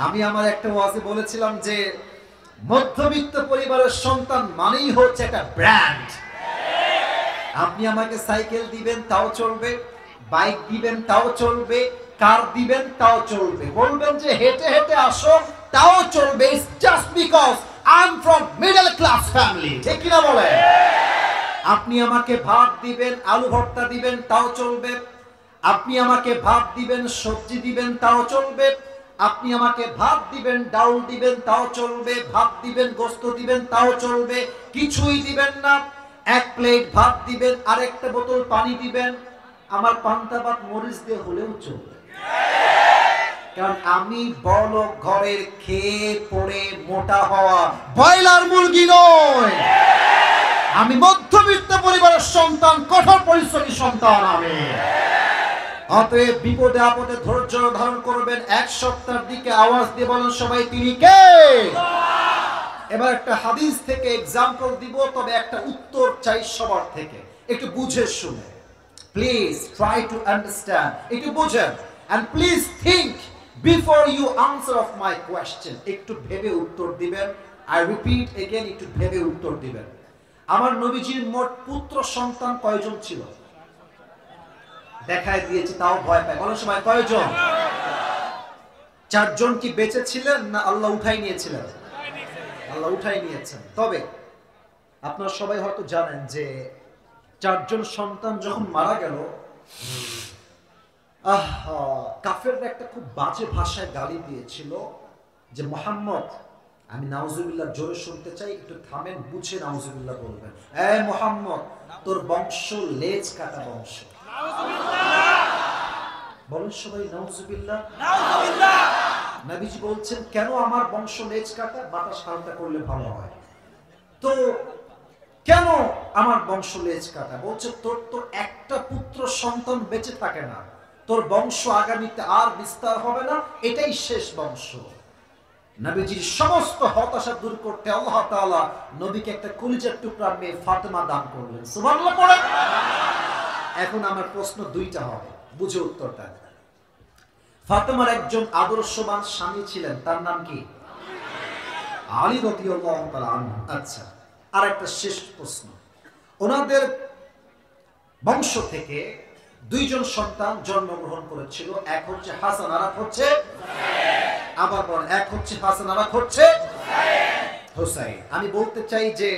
আমি আমার একটা ওয়াজে বলেছিলাম যে মধ্যবিত্ত পরিবারের সন্তান মানেই হচ্ছে একটা ব্র্যান্ড। আপনি আমাকে সাইকেল দিবেন তাও চলবে, বাইক দিবেন তাও চলবে, কার দিবেন তাও চলবে, বলবেন যে হেঁটে হেঁটে আসো তাও চলবে, just because I am from middle class family. ঠিক কিনা বলে? আপনি আমাকে ভাত দিবেন, আলু ভর্তা দিবেন তাও চলবে, আপনি আমাকে ভাত দিবেন, সবজি দিবেন তাও চলবে, আপনি আমাকে ভাত দিবেন, ডাউল দিবেন তাও চলবে, ভাত দিবেন, গোস্ত দিবেন তাও চলবে। কিছুই দিবেন না, এক প্লেট ভাত দিবেন, আরেকটা বোতল পানি দিবেন, আমার পান্তা ভাত মরিচ দিয়ে হলেও চলবে। কারণ আমি বড় ঘরের খেয়ে পড়ে মোটা হওয়া ব্রয়লার মুরগি নয়, আমি মধ্যবিত্ত পরিবারের সন্তান, কঠোর পরিশ্রমী সন্তান আমি। অতএব বিপদে আপদে ধৈর্য ধারণ করবেন। 1 সপ্তাহের দিকে আওয়াজ দিয়ে বলেন সবাই, তিনি কে? এবার একটা হাদিস থেকে এক্সাম্পল দিব, তবে একটা উত্তর চাই সবার থেকে, একটু বুঝে শুনে। প্লিজ ট্রাই টু আন্ডারস্ট্যান্ড, একটু বুঝেন, and please think before you answer of my question. একটু ভেবে উত্তর দিবেন। আই রিপিট এগেন, একটু ভেবে উত্তর দিবেন। আমার নবীজির মোট পুত্র সন্তান কয়জন ছিল? দেখায় দিয়েছি তাও ভয় পায়, বলেন সবাই কয়জন? 4 জন কি বেঁচে ছিলেন না আল্লাহ উঠাই নিয়েছিলেন? আল্লাহ উঠাই নিয়েছেন। তবে আপনারা সবাই হয়তো জানেন যে 4 জন সন্তান যখন মারা গেল, কাফেররা একটা খুব বাজে ভাষায় গালি দিয়েছিল যে মুহাম্মদ, আমি নাউজুবিল্লাহ জোরে শুনতে চাই, একটু থামেন, বুঝে নাউজুবিল্লাহ বলবেন। এই মুহাম্মদ, তোর বংশ লেজ কাটা বংশ। বলেন সবাই নাউজুবিল্লাহ। নবীজি বলছেন, কেন আমার বংশ লেজ কাটা? বাতাস হালকা করলে ভালো হয়। তো কেন আমার বংশ লেজ কাটা? বলছে, তোর তো একটা পুত্র সন্তান বেঁচে থাকে না, তোর বংশ আগামীতে আর বিস্তার হবে না, এটাই শেষ বংশ। নবীজির সমস্ত হতাশা দূর করতে আল্লাহ তাআলা নবীকে একটা কলিজার টুকরা মেয়ে ফাতেমা দান করলেন। সুবহানাল্লাহ পড়ে। এখন আমার প্রশ্ন 2টা হবে, বুঝে উত্তরটা। ফাতেমার একজন আদর্শবান স্বামী ছিলেন, তার নাম কি? আলী রাদিয়াল্লাহু তাআলা আনহু। আচ্ছা, আর একটা শেষ প্রশ্ন। ওনাদের বংশ থেকে 2 জন সন্তান জন্মগ্রহণ করেছিল, এক হচ্ছে হাসান আর এক হচ্ছে আবার বলেন, এক হচ্ছে হাসান আর এক হচ্ছে হুসাইন। আমি বলতে চাই যে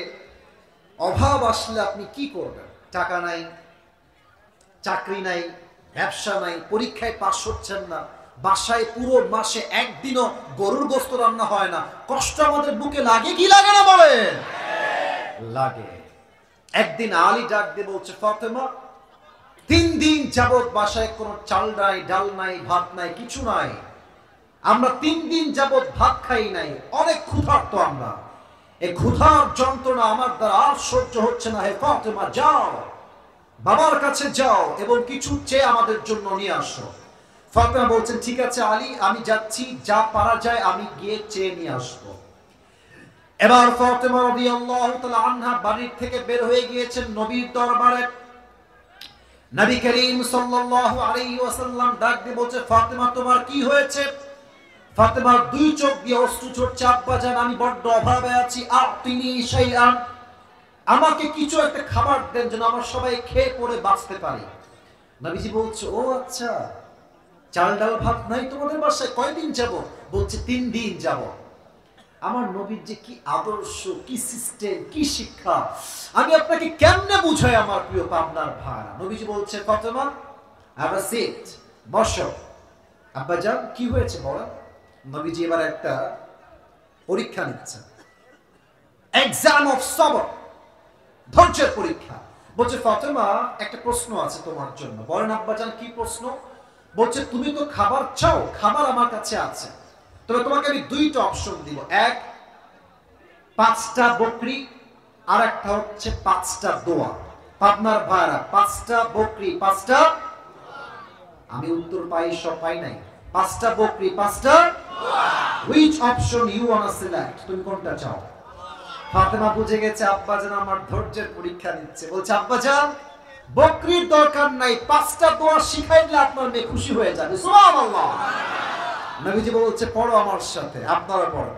অভাব আসলে আপনি কি করবেন? টাকা নাই, চাকরি নাই, ব্যবসা নাই, পরীক্ষায় পাস হচ্ছেন না, বাসায় পুরো মাসে একদিনও গরুর গোশত রান্না হয় না, কষ্ট আমাদের বুকে লাগে কি লাগে না বলেন? লাগে। একদিন আলী ডাক দিয়ে বলছে, ফাতেমা, 3 দিন যাবত বাসায় কোনো চাল নাই, ডাল নাই, ভাত নাই, কিছু নাই, আমরা 3 দিন যাবত ভাত খাই নাই, অনেক ক্ষুধার্ত আমরা, এই ক্ষুধার যন্ত্রণা আমার দ্বারা আর সহ্য হচ্ছে না, হে ফাতেমা যাও, বাবার কাছে যাও এবং কিছু চেয়ে আমাদের জন্য নিয়ে আসো। ফাতেমা বলছেন, ঠিক আছে আলী, আমি যাচ্ছি, যা পারা যায় আমি গিয়ে চেয়ে নিয়ে আসবো। এবার ফাতেমা রাদিয়াল্লাহু তাআলা আনহা বাড়ির থেকে বের হয়ে গিয়েছেন নবীর দরবারে। নবী করিম সাল্লাল্লাহু আলাইহি ওয়াসাল্লাম ডাক দিয়ে বলছে, ফাতেমা তোমার কি হয়েছে? ফাতেমার 2 চোখ দিয়ে অশ্রু ঝরছে, আব্বা জান আমি বড্ড অভাবে আছি, আতিনি শাইআন, আমাকে কিছু একটা খাবার দেন যেন আমরা সবাই খেয়ে পড়ে বাঁচতে পারি। নবীজি বলছে, ও আচ্ছা, চাল ডাল ভাত নাই তোমাদের বাসায়? কয়দিন যাব? বলছে 3 দিন যাব। আমার নবীর যে কি আদর্শ, কি সিস্টেম, কি শিক্ষা, আমি আপনাকে কেমনে বুঝাই আমার প্রিয় পাবনার ভাই। নবীজি বলছে, ফাতেমা হ্যাভ আ সিট, বসো। আব্বা জান কি হয়েছে বলেন? নবীজি এবার একটা পরীক্ষা নিচ্ছেন, এক্সাম অফ সবর, ধৈর্যের পরীক্ষা। বলছে, ফাতেমা একটা প্রশ্ন আছে তোমার জন্য। বলেন আব্বা জান কি প্রশ্ন? বলছে তুমি তো খাবার চাও, খাবার আমার কাছে আছে, তবে তোমাকে আমি দুইটা অপশন দিব, এক 5টা বকরি, আর একটা হচ্ছে 5টা দোয়া। পাবনার ভাড়া 5টা বকরি 5টা, আমি উত্তর পাই সব পাই নাই, 5টা বকরি 5টা দোয়া। Which option you want select, তুমি কোনটা চাও? ফাতেমা বুঝে গেছে আব্বাজান আমার ধৈর্যের পরীক্ষা নিচ্ছে, বলছে আব্বাজান বকরির দরকার নাই, 5টা দোয়া শিখাইলে আপনার মেয়ে খুশি হয়ে যাবে। সুবহানাল্লাহ। নবীজি বলছে পড়ো আমার সাথে, আপনারা পড়ো।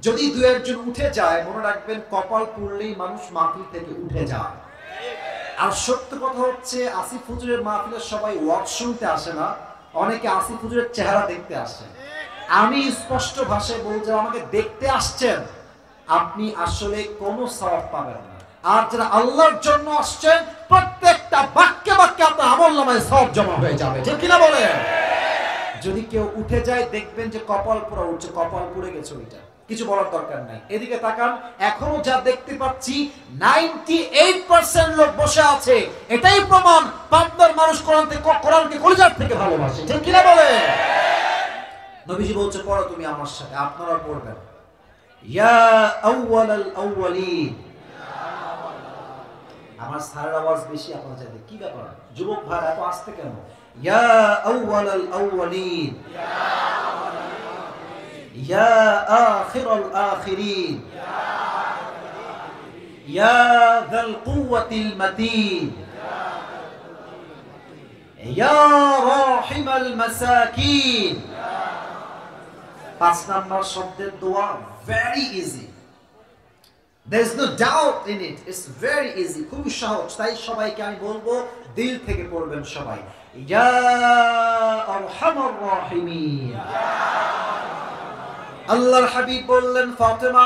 যদি দু একজন উঠে যায়, মনে রাখবেন কপাল পুড়লেই মানুষ মাহফিল থেকে উঠে যায়। আর সত্য কথা হচ্ছে আসিফ হুজুরের মাহফিলে সবাই ওয়াজ শুনতে আসে না, অনেকে আসিফ হুজুরের চেহারা দেখতে আসে। আমি স্পষ্ট ভাষায় বলছি, আমাকে দেখতে আসছেন, আপনি আসলে কোনো সওয়াব পাবেন না। আর যারা আল্লাহর জন্য আসছেন, প্রত্যেকটা বাক্যে বাক্যে আপনার আমলনামায় সওয়াব জমা হয়ে যাবে, ঠিক কিনা বলেন? যদি কেউ উঠে যায় দেখবেন যে কপাল পুরো উঠছে, কপাল পুড়ে গেছে, ওইটা কিছু বলার দরকার নাই। এদিকে তাকান, এখনো যা দেখতে পাচ্ছি 98% লোক বসে আছে, এটাই প্রমাণ পাবনার মানুষ কোরআনকে কলিজার থেকে ভালোবাসে, ঠিক কিনা বলে? নবীজি বলছে পড়ো তুমি আমার সাথে, আপনারা পড়বেন। ইয়া আউয়ালাল আউয়ালিন, আমার সারার আওয়াজ বেশি আপনারা চাইতে, কি ব্যাপার যুবক ভাই এত আসতে কেন? ইয়া আউয়ালাল আউয়ালিন, ইয়া আখিরাল আখিরিন, ইয়া যাল কুওয়াতিল মাতিন, ইয়া রাহিমাল মাসাকিন। 5 নাম্বার শব্দের দোয়া very easy, there is no doubt in it, it's very easy, খুবই সহজ। তাই সবাইকে আমি বলবো দিল থেকে পড়বেন সবাই, ইয়া আরহামার রাহিমিন। আল্লাহর হাবিব বললেন ফাতেমা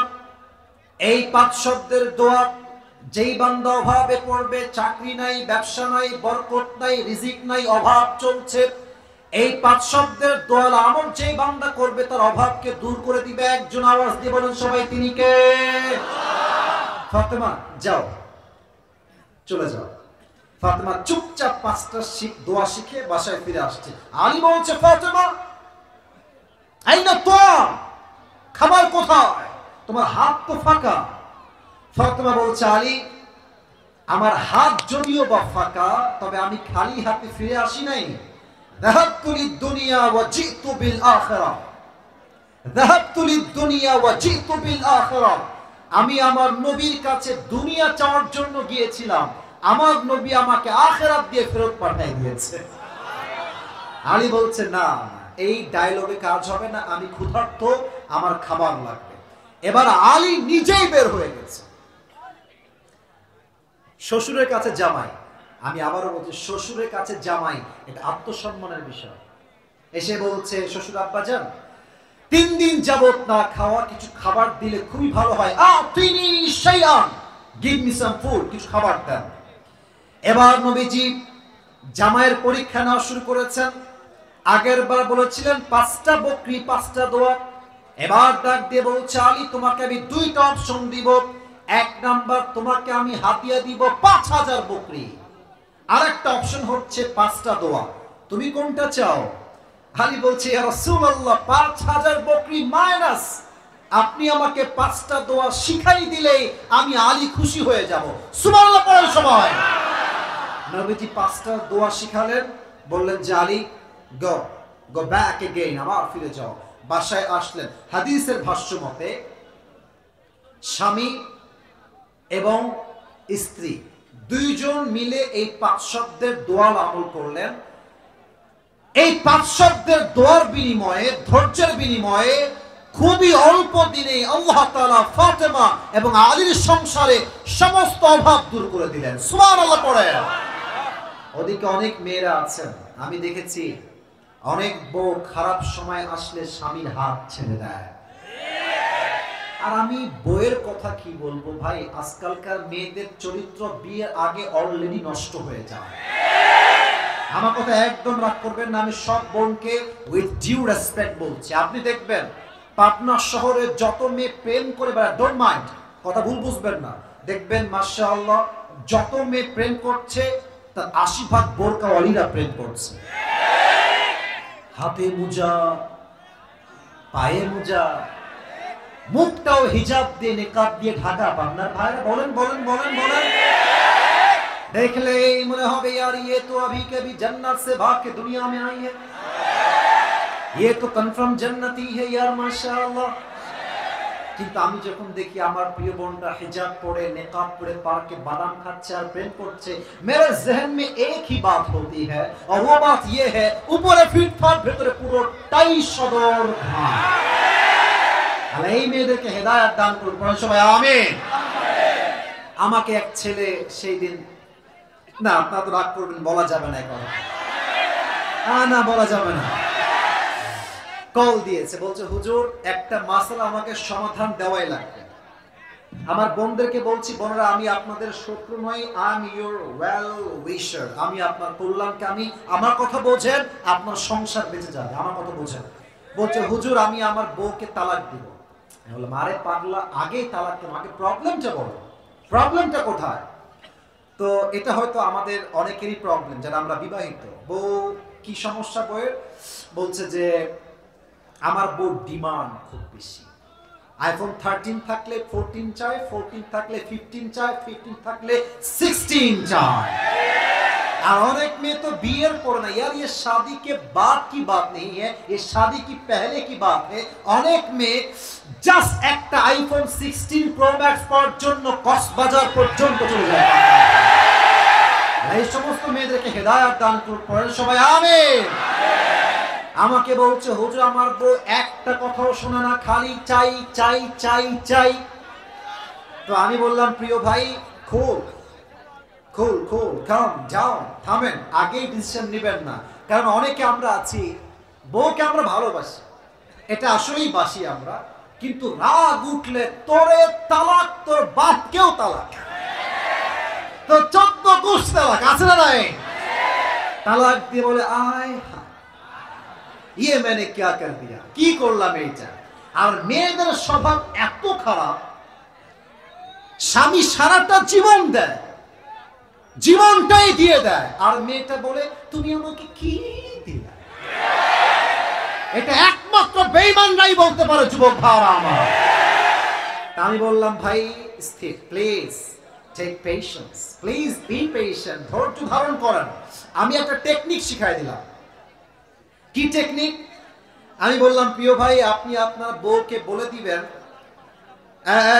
এই 5 শব্দের দোয়া যেই বান্দা অভাবে পড়বে, চাকরি নাই, ব্যবসা নাই, বরকত নাই, রিজিক নাই, অভাব চলছে, এই 5 শব্দের দোয়া আমল যেই বান্দা করবে তার অভাবকে দূর করে দিবে। একজন আওয়াজ দিয়ে বলেন সবাই, তিনি কে? ফাতেমা যাও, চলে যাও। ফাতেমা চুপচাপ 5টা দোয়া শিখে বাসায় ফিরে আসছে। আলী বলছে ফাতেমা আইনা তোয়া, খাবার কোথায়? তোমার হাত তো ফাঁকা। ফাতেমা বলছে আলী আমার হাত যদিও বা ফাঁকা, তবে আমি খালি হাতে ফিরে আসি নাই। ذهبت للدنيا وجئت بالآخرة، ذهبت للدنيا وجئت بالآخرة। আমি আমার নবীর কাছে দুনিয়া চাওয়ার জন্য গিয়েছিলাম, আমার নবী আমাকে আখিরাত দিয়ে ফেরত পাঠিয়ে দিয়েছে। আলী বলছে না, এই ডায়লগে কাজ হবে না, আমি ক্ষুধার্ত, আমার খাবার লাগবে। এবার আলী নিজেই বের হয়ে গেছে। শ্বশুরের কাছে জামাই, আমি আবারও বলছি শ্বশুরের কাছে জামাই, এটা আত্মসম্মানের বিষয়। এসে বলছে শ্বশুর আব্বাজান 3 দিন যাবত না খাওয়া, কিছু খাবার দিলে খুবই ভালো হয়, আতিনি শাইআন, গিভ মি সাম ফুড, কিছু খাবার দেন। এবার নবীজি জামাইয়ের পরীক্ষা নেওয়া শুরু করেছেন। আগের বার বলেছিলেন 5টা বকরি 5টা দোয়া, এবার ডাক দিয়ে বলছে আলী তোমাকে আমি 2টা অপশন দিব। 1 নাম্বার তোমাকে আমি হাদিয়া দিব 5000 বকরি, আরেকটা অপশন হচ্ছে 5টা দোয়া, তুমি কোনটা চাও? আলী বলছে ইয়া রাসূলুল্লাহ 5000 বকরি মাইনাস আপনি আমাকে 5টা দোয়া শিখাই দিলে আমি আলী খুশি হয়ে যাব। সুবহানাল্লাহ পড়ার সময় নবীজি 5টা দোয়া শিখালেন, বললেন যে আলী গো ব্যাক এগেইন, আবার ফিরে যাও। বাসায় আসলেন। হাদিসের ভাষ্য মতে স্বামী এবং স্ত্রী 2 জন মিলে এই 5 শব্দের দোয়া আমল করলেন। এই 5 শব্দের দোয়ার বিনিময়ে, ধৈর্যের বিনিময়ে খুবই অল্প দিনে আল্লাহ তাআলা ফাতেমা এবং আলীর সংসারে সমস্ত অভাব দূর করে দিলেন। সুবহানাল্লাহ পড়েন। ওদিকে অনেক মেয়েরা আছেন, আমি দেখেছি অনেক বউ খারাপ সময় আসলে স্বামীর হাত ছেড়ে দেয়। আর আমি বইয়ের কথা কি বলবো ভাই, আজকালকার মেয়েদের চরিত্র বিয়ের আগে অলরেডি নষ্ট হয়ে যায়। আমার কথা একদম রাগ করবেন না, আমি সব বোনকে উইথ ডিউ রেসপেক্ট বলছি। আপনি দেখবেন পাবনা শহরে যত মেয়ে প্রেম করে বেড়ায়, ডোন্ট মাইন্ড, কথা ভুল বুঝবেন না, দেখবেন মাশাআল্লাহ যত মেয়ে প্রেম করছে তার 80 ভাগ বোরকাওয়ালিরা প্রেম করছে। হাতে মোজা, পায়ে মোজা, মুখটাও হিজাব দিয়ে নিকাব দিয়ে ঢাকা। আপনার ভাইরা বলেন বলেন বলেন বলেন, দেখলে মনে হবে यार ये तो अभी कभी जन्नत से भाग के दुनिया में आई है, ये तो कन्फर्म जन्नती है यार माशाअल्लाह। কিন্তু আমি যখন দেখি আমার প্রিয় বোনরা হিজাব পরে নিকাব পরে পার্কে বাদাম খাচ্ছে আর প্রেম করছে, मेरे जहन में एक ही बात होती है और वो बात ये है, উপরে ফিটফাট ভেতরে পুরোটাই সদর ঘাম। আল্লাহ এই মেয়েদেরকে হেদায়েত দান করুন, পড়েন সবাই আমিন। আমাকে এক ছেলে সেই দিন, না আপনারা তো রাগ করবেন, বলা যাবে না এখন, না বলা যাবে না, কল দিয়েছে, বলছে হুজুর একটা মাসলা আমাকে সমাধান দেওয়াই লাগবে। আমার বোনদেরকে বলছি, বোনেরা আমি আপনাদের শত্রু নই, আই এম ইওর ওয়েল উইশার, আমি আপনার কল্যাণকে, আমি আমার কথা বোঝেন, আপনার সংসার বেঁচে যাবে, আমার কথা বোঝেন। বলছে হুজুর আমি আমার বউকে তালাক দিব। আমি বললাম আরে পাগলা, আগেই তালাক কেন, আগে প্রবলেমটা বলো, প্রবলেমটা কোথায়? তো এটা হয়তো আমাদের অনেকেরই প্রবলেম যারা আমরা বিবাহিত। বউ কি সমস্যা বউয়ের? বলছে যে আমার বউ ডিমান্ড খুব বেশি, আইফোন 13 থাকলে 14 চাই, 14 থাকলে 15 চাই, 15 থাকলে 16 চাই। আর অনেক মেয়ে তো বিয়ের পর না, यार ये शादी के बाद की बात नहीं है, ये शादी की पहले की बात है। অনেক মেয়ে জাস্ট একটা আইফোন 16 প্রো ম্যাক্স পাওয়ার জন্য কক্সবাজার পর্যন্ত চলে যায়। এই সমস্ত মেয়েদেরকে হেদায়েত দান করুন, পড়েন সবাই আমিন। আমাকে বলছে হুজুর আমার বউ একটা কথাও শোনে না, খালি চাই চাই চাই চাই। তো আমি বললাম প্রিয় ভাই খুল খুল খুল, কাম যাও, থামেন, আগেই ডিসিশন নেবেন না। কারণ অনেকে আমরা আছি বউকে আমরা ভালোবাসি, এটা আসলেই বাসি আমরা, কিন্তু রাগ উঠলে তোরে তালাক, তোর বাপকেও তালাক, তো 14 গোশ তালাক আছে না নাই? তালাক দিয়ে বলে আয় ये मैंने क्या कर दिया, কি করলাম এইটা। আর মেয়েদের স্বভাব এত খারাপ, স্বামী সারাটা জীবন দেয়, জীবনটাই দিয়ে দেয়, আর মেয়েটা বলে তুমি আমাকে কি দিলা। এটা একমাত্র বেঈমানরাই বলতে পারে যুবক ভাইরা আমার। আমি বললাম ভাই স্থির, please take patience, please be patient, ধৈর্য ধারণ করেন। আমি একটা টেকনিক শিখাই দিলাম। কি টেকনিক? আমি বললাম প্রিয় ভাই আপনি আপনার বউকে বলে দিবেন,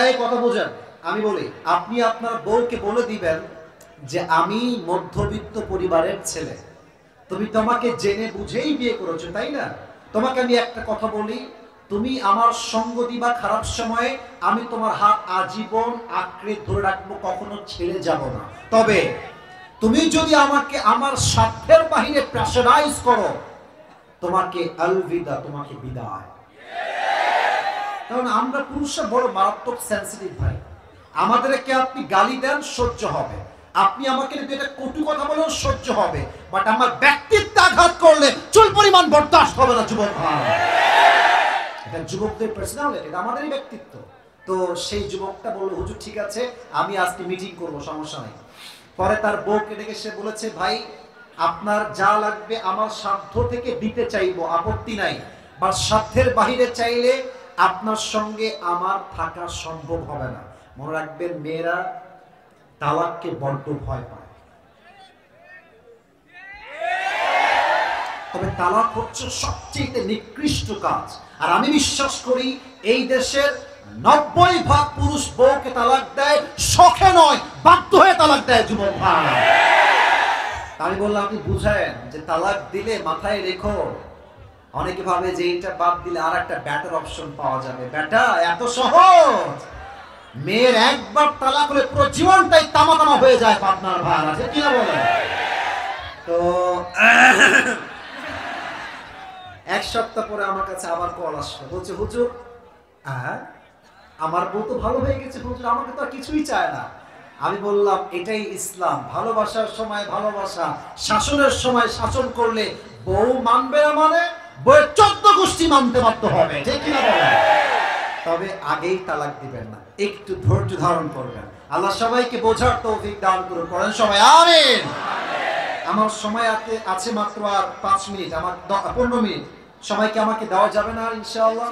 এই কথা বোঝেন, আমি বলি আপনি আপনার বউকে বলে দিবেন যে আমি মধ্যবিত্ত পরিবারের ছেলে, তুমি তোমাকে জেনে বুঝেই বিয়ে করেছো তাই না, তোমাকে আমি একটা কথা বলি, তুমি আমার সঙ্গ দিবা খারাপ সময়ে, আমি তোমার হাত আজীবন আঁকড়ে ধরে রাখবো, কখনো ছেড়ে যাব না। তবে তুমি যদি আমাকে আমার স্বার্থের বাহিরে প্রেসারাইজ করো, তোমাকে আলবিদা, তোমাকে বিদায়। কারণ আমরা পুরুষরা বড় মারাত্মক সেন্সিটিভ ভাই, আমাদেরকে আপনি গালি দেন সহ্য হবে, আপনি আমাকে যদি একটা কটু কথা বলেন সহ্য হবে, বাট আমার ব্যক্তিত্ব আঘাত করলে চুল পরিমাণ বরদাস্ত হবে না যুবক ভাই। এটা যুবকদের পার্সোনালিটি, এটা আমাদেরই ব্যক্তিত্ব। তো সেই যুবকটা বলল হুজুর ঠিক আছে আমি আজকে মিটিং করব, সমস্যা নেই। পরে তার বউকে ডেকে সে বলেছে ভাই আপনার যা লাগবে আমার সাধ্য থেকে দিতে চাইবো, আপত্তি নাই, বা সাধ্যের বাহিরে চাইলে আপনার সঙ্গে আমার থাকা সম্ভব হবে না। মনে রাখবেন মেয়েরা তালাককে বড্ড ভয় পায়, তবে তালাক হচ্ছে সবচেয়ে নিকৃষ্ট কাজ। আর আমি বিশ্বাস করি এই দেশের 90% পুরুষ বউকে তালাক দেয় শখে নয়, বাধ্য হয়ে তালাক দেয় যুবক ভাই। আমি বললাম আপনি বুঝায়েন যে তালাক দিলে মাথায় রেখো, অনেকে ভাবে যে এইটা বাদ দিলে আর একটা ব্যাটার অপশন পাওয়া যাবে। ব্যাটা এত সহজ, মেয়ের একবার তালাক হলে পুরো জীবনটাই তামা তামা হয়ে যায় আপনার ভাই আছে কিনা বলেন। তো এক সপ্তাহ পরে আমার কাছে আবার কল আসলো, বলছে হুজুর আমার বউ তো ভালো হয়ে গেছে হুজুর, আমাকে তো আর কিছুই চায় না। আমি বললাম এটাই ইসলাম, ভালোবাসার সময় ভালোবাসা, শাসনের সময় শাসন করলে বউ মানবে না, মানে বউয়ের 14 গোষ্ঠী মানতে বাধ্য হবে, ঠিক কিনা বলেন। তবে আগেই তালাক দিবেন না, একটু ধৈর্য ধারণ করবেন। আল্লাহ সবাইকে বোঝার তৌফিক দান করুন, পড়েন সবাই আমিন। আমার সময় আছে মাত্র আর 5 মিনিট, আমার 15 মিনিট সময়কে আমাকে দেওয়া যাবে না ইনশাআল্লাহ?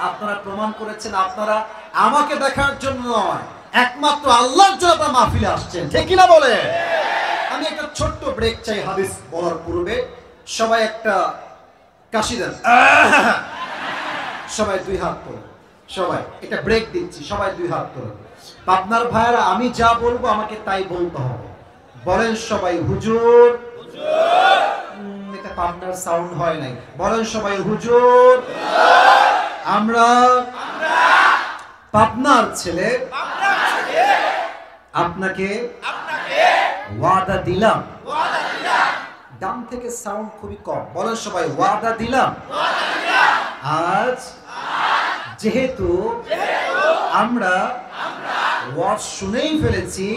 আপনারা প্রমাণ করেছেন আপনারা আমাকে দেখার জন্য নয়, একমাত্র আল্লাহর জন্য আপনারা মাহফিলে আসছেন, ঠিক কি না বলে? আমি একটা ছোট্ট ব্রেক চাই হাদিস বলার পূর্বে। সবাই একটা কাশি দেন, সবাই 2 হাত তোলেন, সবাই একটা ব্রেক দিচ্ছি, সবাই 2 হাত তোলেন। পাবনার ভাইরা আমি যা বলবো আমাকে তাই বলতে হবে। বলেন সবাই হুজুর। এটা পাবনার সাউন্ড হয় নাই, বলেন সবাই হুজুর। আমরা পাবনার ছেলে, আপনাকে ওয়াদা দিলাম। ডান থেকে সাউন্ড খুবই কম, বলেন সবাই ওয়াদা দিলাম। আজ যেহেতু আমরা ওয়াজ শুনেই ফেলেছি,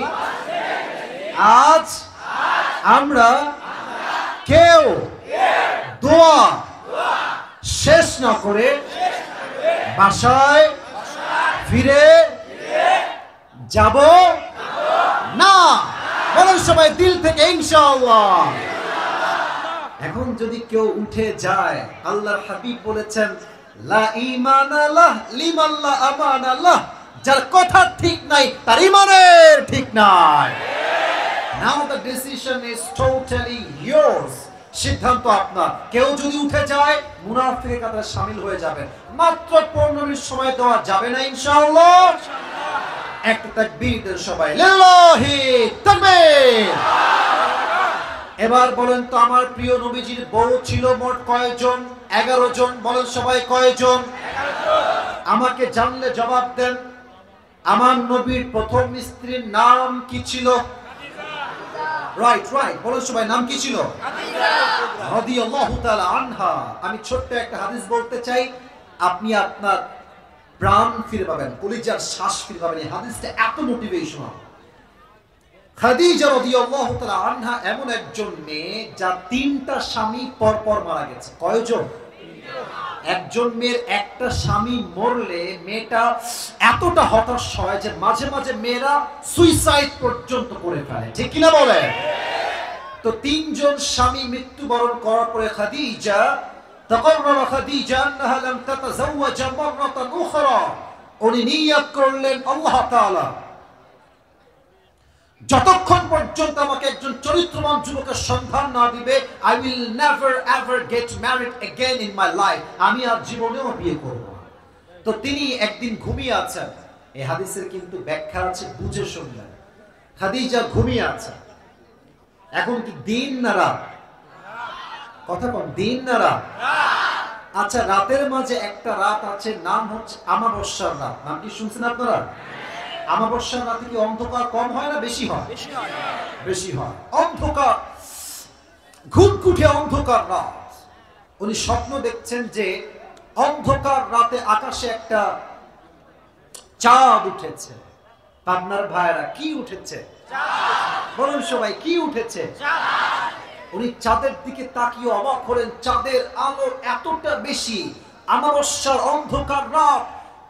আজ আমরা কেউ দোয়া শেষ না করে বাসায় ফিরে যাব না। বলেন সবাই দিল থেকে ইনশাআল্লাহ। এখন যদি কেউ উঠে যায়, আল্লাহর হাবিব বলেছেন লা ঈমানা লাহ লিমান লা আমানা লাহ, যার কথা ঠিক নাই তার ঈমানের ঠিক নাই। Now the decision is totally yours. সিদ্ধান্ত আপনার। কেউ যদি উঠে যায় মুনাফিকের কাতারে শামিল হয়ে যাবেন। মাত্র 15 মিনিট সময় দেওয়া যাবে না ইনশাআল্লাহ? একটা তাকবীর দেন সবাই, লিল্লাহি তাকবীর। এবার বলেন তো আমার প্রিয় নবীজির বউ ছিল মোট কয়জন? 11 জন। বলেন সবাই কয়জন? 11 জন। আমাকে জানলে জবাব দেন। আমার নবীর প্রথম স্ত্রীর নাম কি ছিল? রাইট রাইট, বলেন সবাই নাম কি ছিল? খাদিজা রাদিয়াল্লাহু তাআলা আনহা। আমি ছোট্ট একটা হাদিস বলতে চাই, আপনি আপনার প্রাণ ফিরে পাবেন, কলিজার শ্বাস ফিরে পাবেন। এই হাদিসটা এত মোটিভেশনাল। খাদিজা রাদিয়াল্লাহু তাআলা আনহা এমন একজন মেয়ে যার 3টা স্বামী পরপর মারা গেছে। কয়জন? একজন মেয়ের একটা স্বামী মরলে মেয়েটা এতটা হতাশ হয় যে মাঝে মাঝে মেয়েরা সুইসাইড পর্যন্ত করে ফেলে, ঠিক কিনা বলে? তো 3 জন স্বামী মৃত্যুবরণ করার পরে খাদিজা তাকাররার খাদিজা আন্নাহা লাম তাতাজাওয়াজ মাররাতান উখরা, উনি নিয়ত করলেন আল্লাহ তাআলা যতক্ষণ পর্যন্ত আমাকে একজন চরিত্রবান যুবকের সন্ধান না দিবে, I will never ever get married again in my life, আমি আর জীবনেও বিয়ে করব না। তো তিনি একদিন ঘুমিয়ে আছেন। এই হাদিসের কিন্তু ব্যাখ্যা আছে, বুঝে শুনলেন। খাদিজা ঘুমিয়ে আছেন। এখন কি দিন না রাত? কথা কোন, দিন না রাত? আচ্ছা, রাতের মাঝে একটা রাত আছে, নাম হচ্ছে আমাবস্যার রাত। নাম কি শুনছেন আপনারা? আমাবস্যার রাতে কি অন্ধকার কম হয় না বেশি হয়? বেশি হয়। অন্ধকার, ঘুটঘুটে অন্ধকার রাত। উনি স্বপ্ন দেখছেন যে অন্ধকার রাতে আকাশে একটা চাঁদ উঠেছে। পাবনার ভাইরা কি উঠেছে? বলুন সবাই কি উঠেছে? উনি চাঁদের দিকে তাকিয়ে অবাক হলেন, চাঁদের আলো এতটা বেশি। আমাবস্যার অন্ধকার রাত,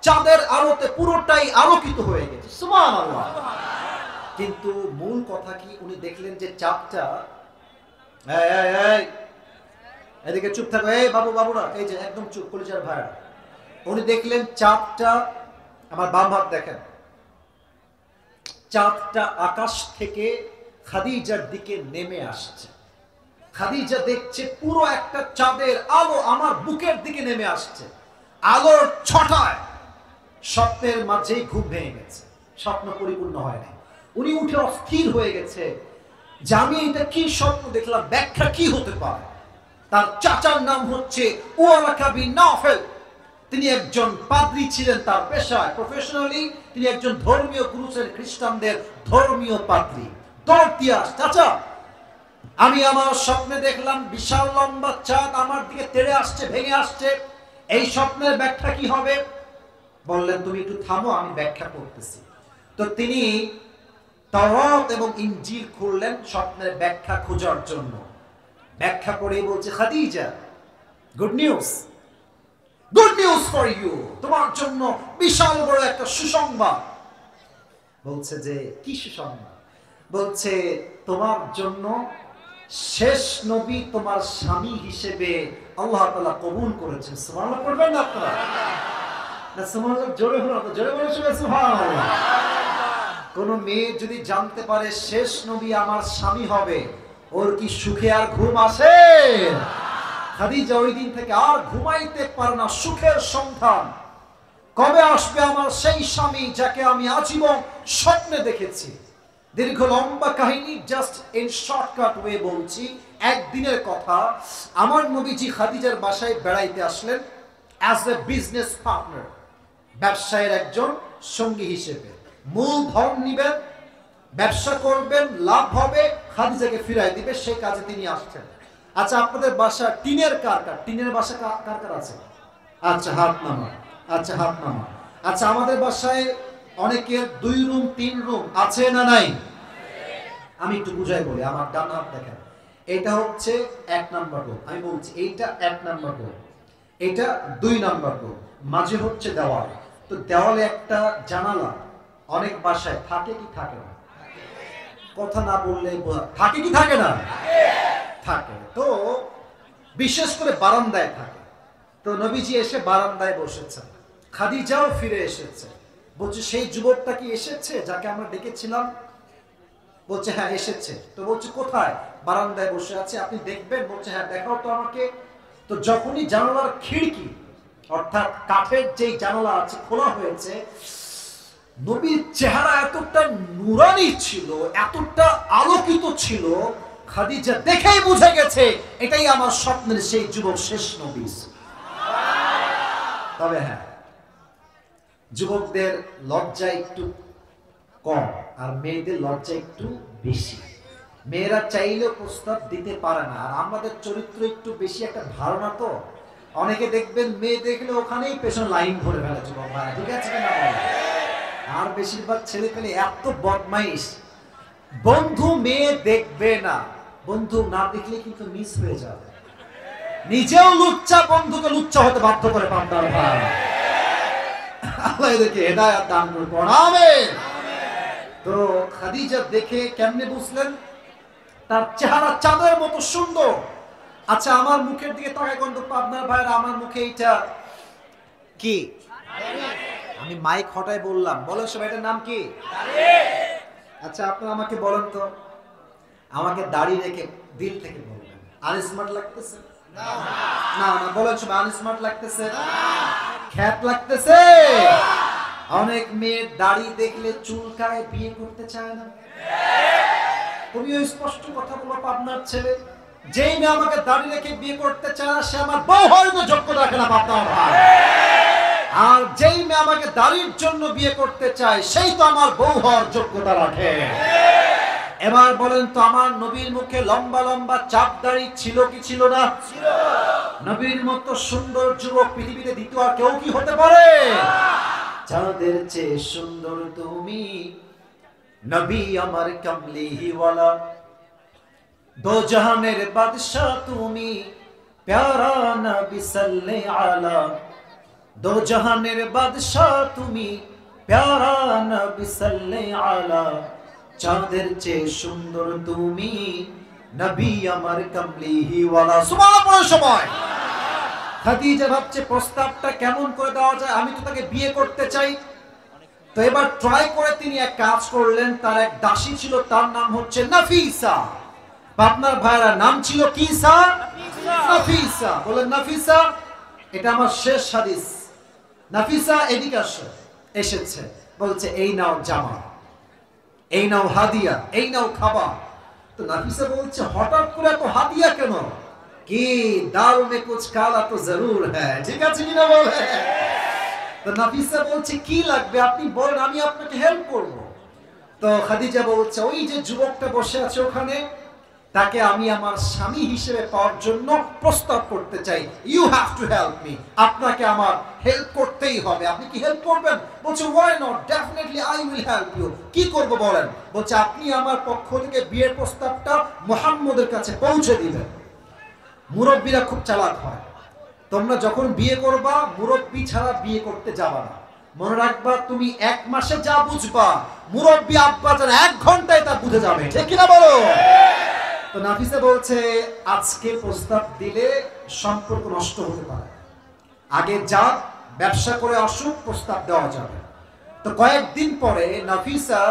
চাঁদের আলোতে পুরোটাই আলোকিত হয়ে গেছে। সুবহানাল্লাহ। কিন্তু মূল কথা কি, উনি দেখলেন যে চাঁদটা, এদিকে চুপ থাকো, এই বাবু বাবুরা, এই যে একদম চুপ, কলিজার ভাইরা। উনি দেখলেন চাঁদটা, আমার বাম হাত দেখেন, চাঁদটা আকাশ থেকে খাদিজার দিকে নেমে আসছে। খাদিজা দেখছে পুরো একটা চাঁদের আলো আমার বুকের দিকে নেমে আসছে। আলোর ছটায় স্বপ্নের মাঝেই ঘুম ভেঙে গেছে, স্বপ্ন পরিপূর্ণ হয় না। উনি উঠে অস্থির হয়ে গেছে যে আমি এটা কি স্বপ্ন দেখলাম, ব্যাখ্যা কি হতে পারে। তার চাচার নাম হচ্ছে ওয়ারাকা বিন নাফেল। তিনি একজন পাদ্রী ছিলেন, তার পেশায় প্রফেশনালি তিনি একজন ধর্মীয় গুরু ছিলেন, খ্রিস্টানদের ধর্মীয় পাদ্রী। দরতিয়াস, চাচা আমি আমার স্বপ্নে দেখলাম বিশাল লম্বা চাঁদ আমার দিকে তেড়ে আসছে, ভেঙে আসছে, এই স্বপ্নের ব্যাখ্যা কি হবে? বললেন তুমি একটু থামো, আমি ব্যাখ্যা করতেছি। তো তিনি তাওরাত এবং ইনজিল খুললেন স্বপ্নের ব্যাখ্যা খোঁজার জন্য। ব্যাখ্যা করে বলছে, Khadija good news, good news for you, তোমার জন্য বিশাল বড় একটা সুসংবাদ। বলছে যে কি সুসংবাদ? বলছে তোমার জন্য শেষ নবী তোমার স্বামী হিসেবে আল্লাহ তাআলা কবুল করেছেন। সুবহানাল্লাহ পড়বেন না আপনারা? না সুবহানাল্লাহ জোরে হলো না, জোরে বলে সুবহানাল্লাহ। কোন মেয়ে যদি জানতে পারে শেষ নবী আমার স্বামী হবে, ওর কি সুখে আর ঘুম আসে? খাদিজা ওই দিন থেকে আর ঘুমাইতে পারে না, সুখের সন্ধান। কবে আসবে আমার সেই স্বামী যাকে আমি আজীবন স্বপ্নে দেখেছি। দীর্ঘ লম্বা কাহিনী, জাস্ট ইন শর্টকাট ওয়ে বলছি। একদিনের কথা, আমার নবীজি খাদিজার বাসায় বেড়াইতে আসলেন অ্যাজ এ বিজনেস পার্টনার, ব্যবসায়ের একজন সঙ্গী হিসেবে। মূলধন নিবেন, ব্যবসা করবেন, লাভ হবে, খাদিজাকে ফিরাই দিবে, সেই কাজে তিনি আসছেন। আচ্ছা, আপনাদের বাসা টিনের কার? টিনের বাসা কার কার আছে? আচ্ছা হাত নামা, আচ্ছা হাত নামা। আচ্ছা, আমাদের বাসায় অনেকের 2 রুম 3 রুম আছে না নাই? আমি একটু বুঝাই বলি, আমার ডান হাত দেখেন, এটা হচ্ছে 1 নাম্বার রুম। আমি বলছি এইটা 1 নাম্বার রুম, এটা 2 নাম্বার রুম, মাঝে হচ্ছে দেওয়াল। তো দেওয়ালে একটা জানালা অনেক বাসায় থাকে কি থাকে না? কথা না বললে থাকে কি থাকে না? থাকে। তো বিশেষ করে বারান্দায় থাকে। তো নবীজি এসে বারান্দায় বসেছেন, খাদিজাও ফিরে এসেছে। বলছে সেই যুবকটা কি এসেছে যাকে আমরা ডেকেছিলাম? বলছে হ্যাঁ এসেছে। তো বলছে কোথায়? বারান্দায় বসে আছে, আপনি দেখবেন? বলছে হ্যাঁ দেখাও তো আমাকে। তো যখনই জানালার খিড়কি অর্থাৎ কাঠের যেই জানালা আছে খোলা হয়েছে, নবীর চেহারা এতটা নুরানি ছিল, এতটা আলোকিত ছিল, খাদিজা দেখেই বুঝে গেছে এটাই আমার স্বপ্নের সেই যুবক, শেষ নবী। তবে হ্যাঁ, যুবকদের লজ্জা একটু কম আর মেয়েদের লজ্জা একটু বেশি। মেয়েরা চাইলেও প্রস্তাব দিতে পারে না, আর আমাদের চরিত্র একটু বেশি একটা ধারণা। তো অনেকে দেখবেন মেয়ে দেখলে ওখানেই পেছনে লাইন ধরে ফেলে যুবক ভাই, ঠিক আছে কিনা? আর বেশিরভাগ ছেলে পেলে এত বদমাইশ, বন্ধু মেয়ে দেখবে না, বন্ধু না দেখলে কিন্তু মিস হয়ে যাবে। নিজেও লুচ্চা, বন্ধুকে লুচ্চা হতে বাধ্য করে পান্তার ভাই। আল্লাহ এদেরকে হেদায়েত দান করুন, আমিন। তো খাদিজা দেখে কেমনে বুঝলেন? তার চেহারা চাঁদের মতো সুন্দর। আচ্ছা, আমার মুখের দিকে তাকায় কোন পাবনার ভাইরা, আমার মুখে এইটা কি? আমি মাইক হটায় বললাম, বলেন সবাই এটার নাম কি? আচ্ছা, আপনারা আমাকে বলেন তো, আমাকে দাড়ি রেখে দিল থেকে বলবেন আনস্মার্ট লাগতেছে? না না, বলেন সবাই আনস্মার্ট লাগতেছে? খ্যাত লাগতেছে? অনেক মেয়ের দাড়ি দেখলে চুলকায়, বিয়ে করতে চায় না। তুমি ওই স্পষ্ট কথা বলো, পাবনার ছেলে, যেই মেয়ে আমাকে দাড়ি রেখে বিয়ে করতে চায় না, সে আমার বউ হয়তো যোগ্যতা রাখে না পাবনার ভাই। আর যেই মেয়ে আমাকে দাড়ির জন্য বিয়ে করতে চায়, সেই তো আমার বউ হওয়ার যোগ্যতা রাখে। এবার বলেন তো, আমার নবীর মুখে লম্বা লম্বা চাপ দাড়ি ছিল কি ছিল না? ছিল। নবীর মতো সুন্দর যুবক পৃথিবীতে দ্বিতীয় আর কেউ কি হতে পারে? চাঁদের চেয়ে সুন্দর তুমি, নবী আমার কামলিওয়ালা, দো জাহানের বাদশা তুমি, প্যারা নবী সাল্লাল্লাহু আলা, দো জাহানের বাদশা তুমি, প্যারা নবী সাল্লাল্লাহু আলা, চাঁদের চেয়ে সুন্দর তুমি, নবী আমার কামলিওয়ালা। সুবহানাল্লাহ। সময় খাদিজা ভাবছে প্রস্তাবটা কেমন করে দেওয়া যায়, আমি তো তাকে বিয়ে করতে চাই। তো এবার ট্রাই করে তিনি এক কাজ করলেন, তার এক দাসী ছিল, তার নাম হচ্ছে নাফিসা। আপনার ভাইরা নাম ছিল কি? নাফিসা। বলেন নাফিসা, এটা আমার শেষ হাদিস। নাফিসা এদিকে আসো, এসেছে, বলছে এই নাও জামা, এই নাও হাদিয়া, এই নাও খাবার। তো নাফিসা বলছে হঠাৎ করে এত হাদিয়া কেন? কি দাল মে কুছ কালা তো জরুর হ্যায়, ঠিক আছে কিনা বলে। তো নাফিসা বলছে কি লাগবে আপনি বলেন, আমি আপনাকে হেল্প করব। তো খাদিজা বলছে ওই যে যুবকটা বসে আছে ওখানে, তাকে আমি আমার স্বামী হিসেবে পাওয়ার জন্য প্রস্তাব করতে চাই। You have to help me, আপনাকে আমার হেল্প করতেই হবে। আপনি কি হেল্প করবেন? বলছে why not, definitely I will help you. কি করব বলেন? বলছে আপনি আমার পক্ষ থেকে বিয়ের প্রস্তাবটা মুহাম্মদের কাছে পৌঁছে দিবেন। মুরব্বীরা খুব চালাক হয়, তোমরা যখন বিয়ে করবা মুরব্বী ছাড়া বিয়ে করতে যাবা না। মনে রাখবা, তুমি 1 মাসে যা বুঝবা মুরব্বী আব্বা যেন 1 ঘন্টায় তা বুঝে যাবে, ঠিক কিনা বলো? তো নাফিসা বলছে আজকে প্রস্তাব দিলে সম্পর্ক নষ্ট হতে পারে, আগে যা ব্যবসা করে আসুক, প্রস্তাব দেওয়া যাবে। তো কয়েকদিন পরে নাফিসা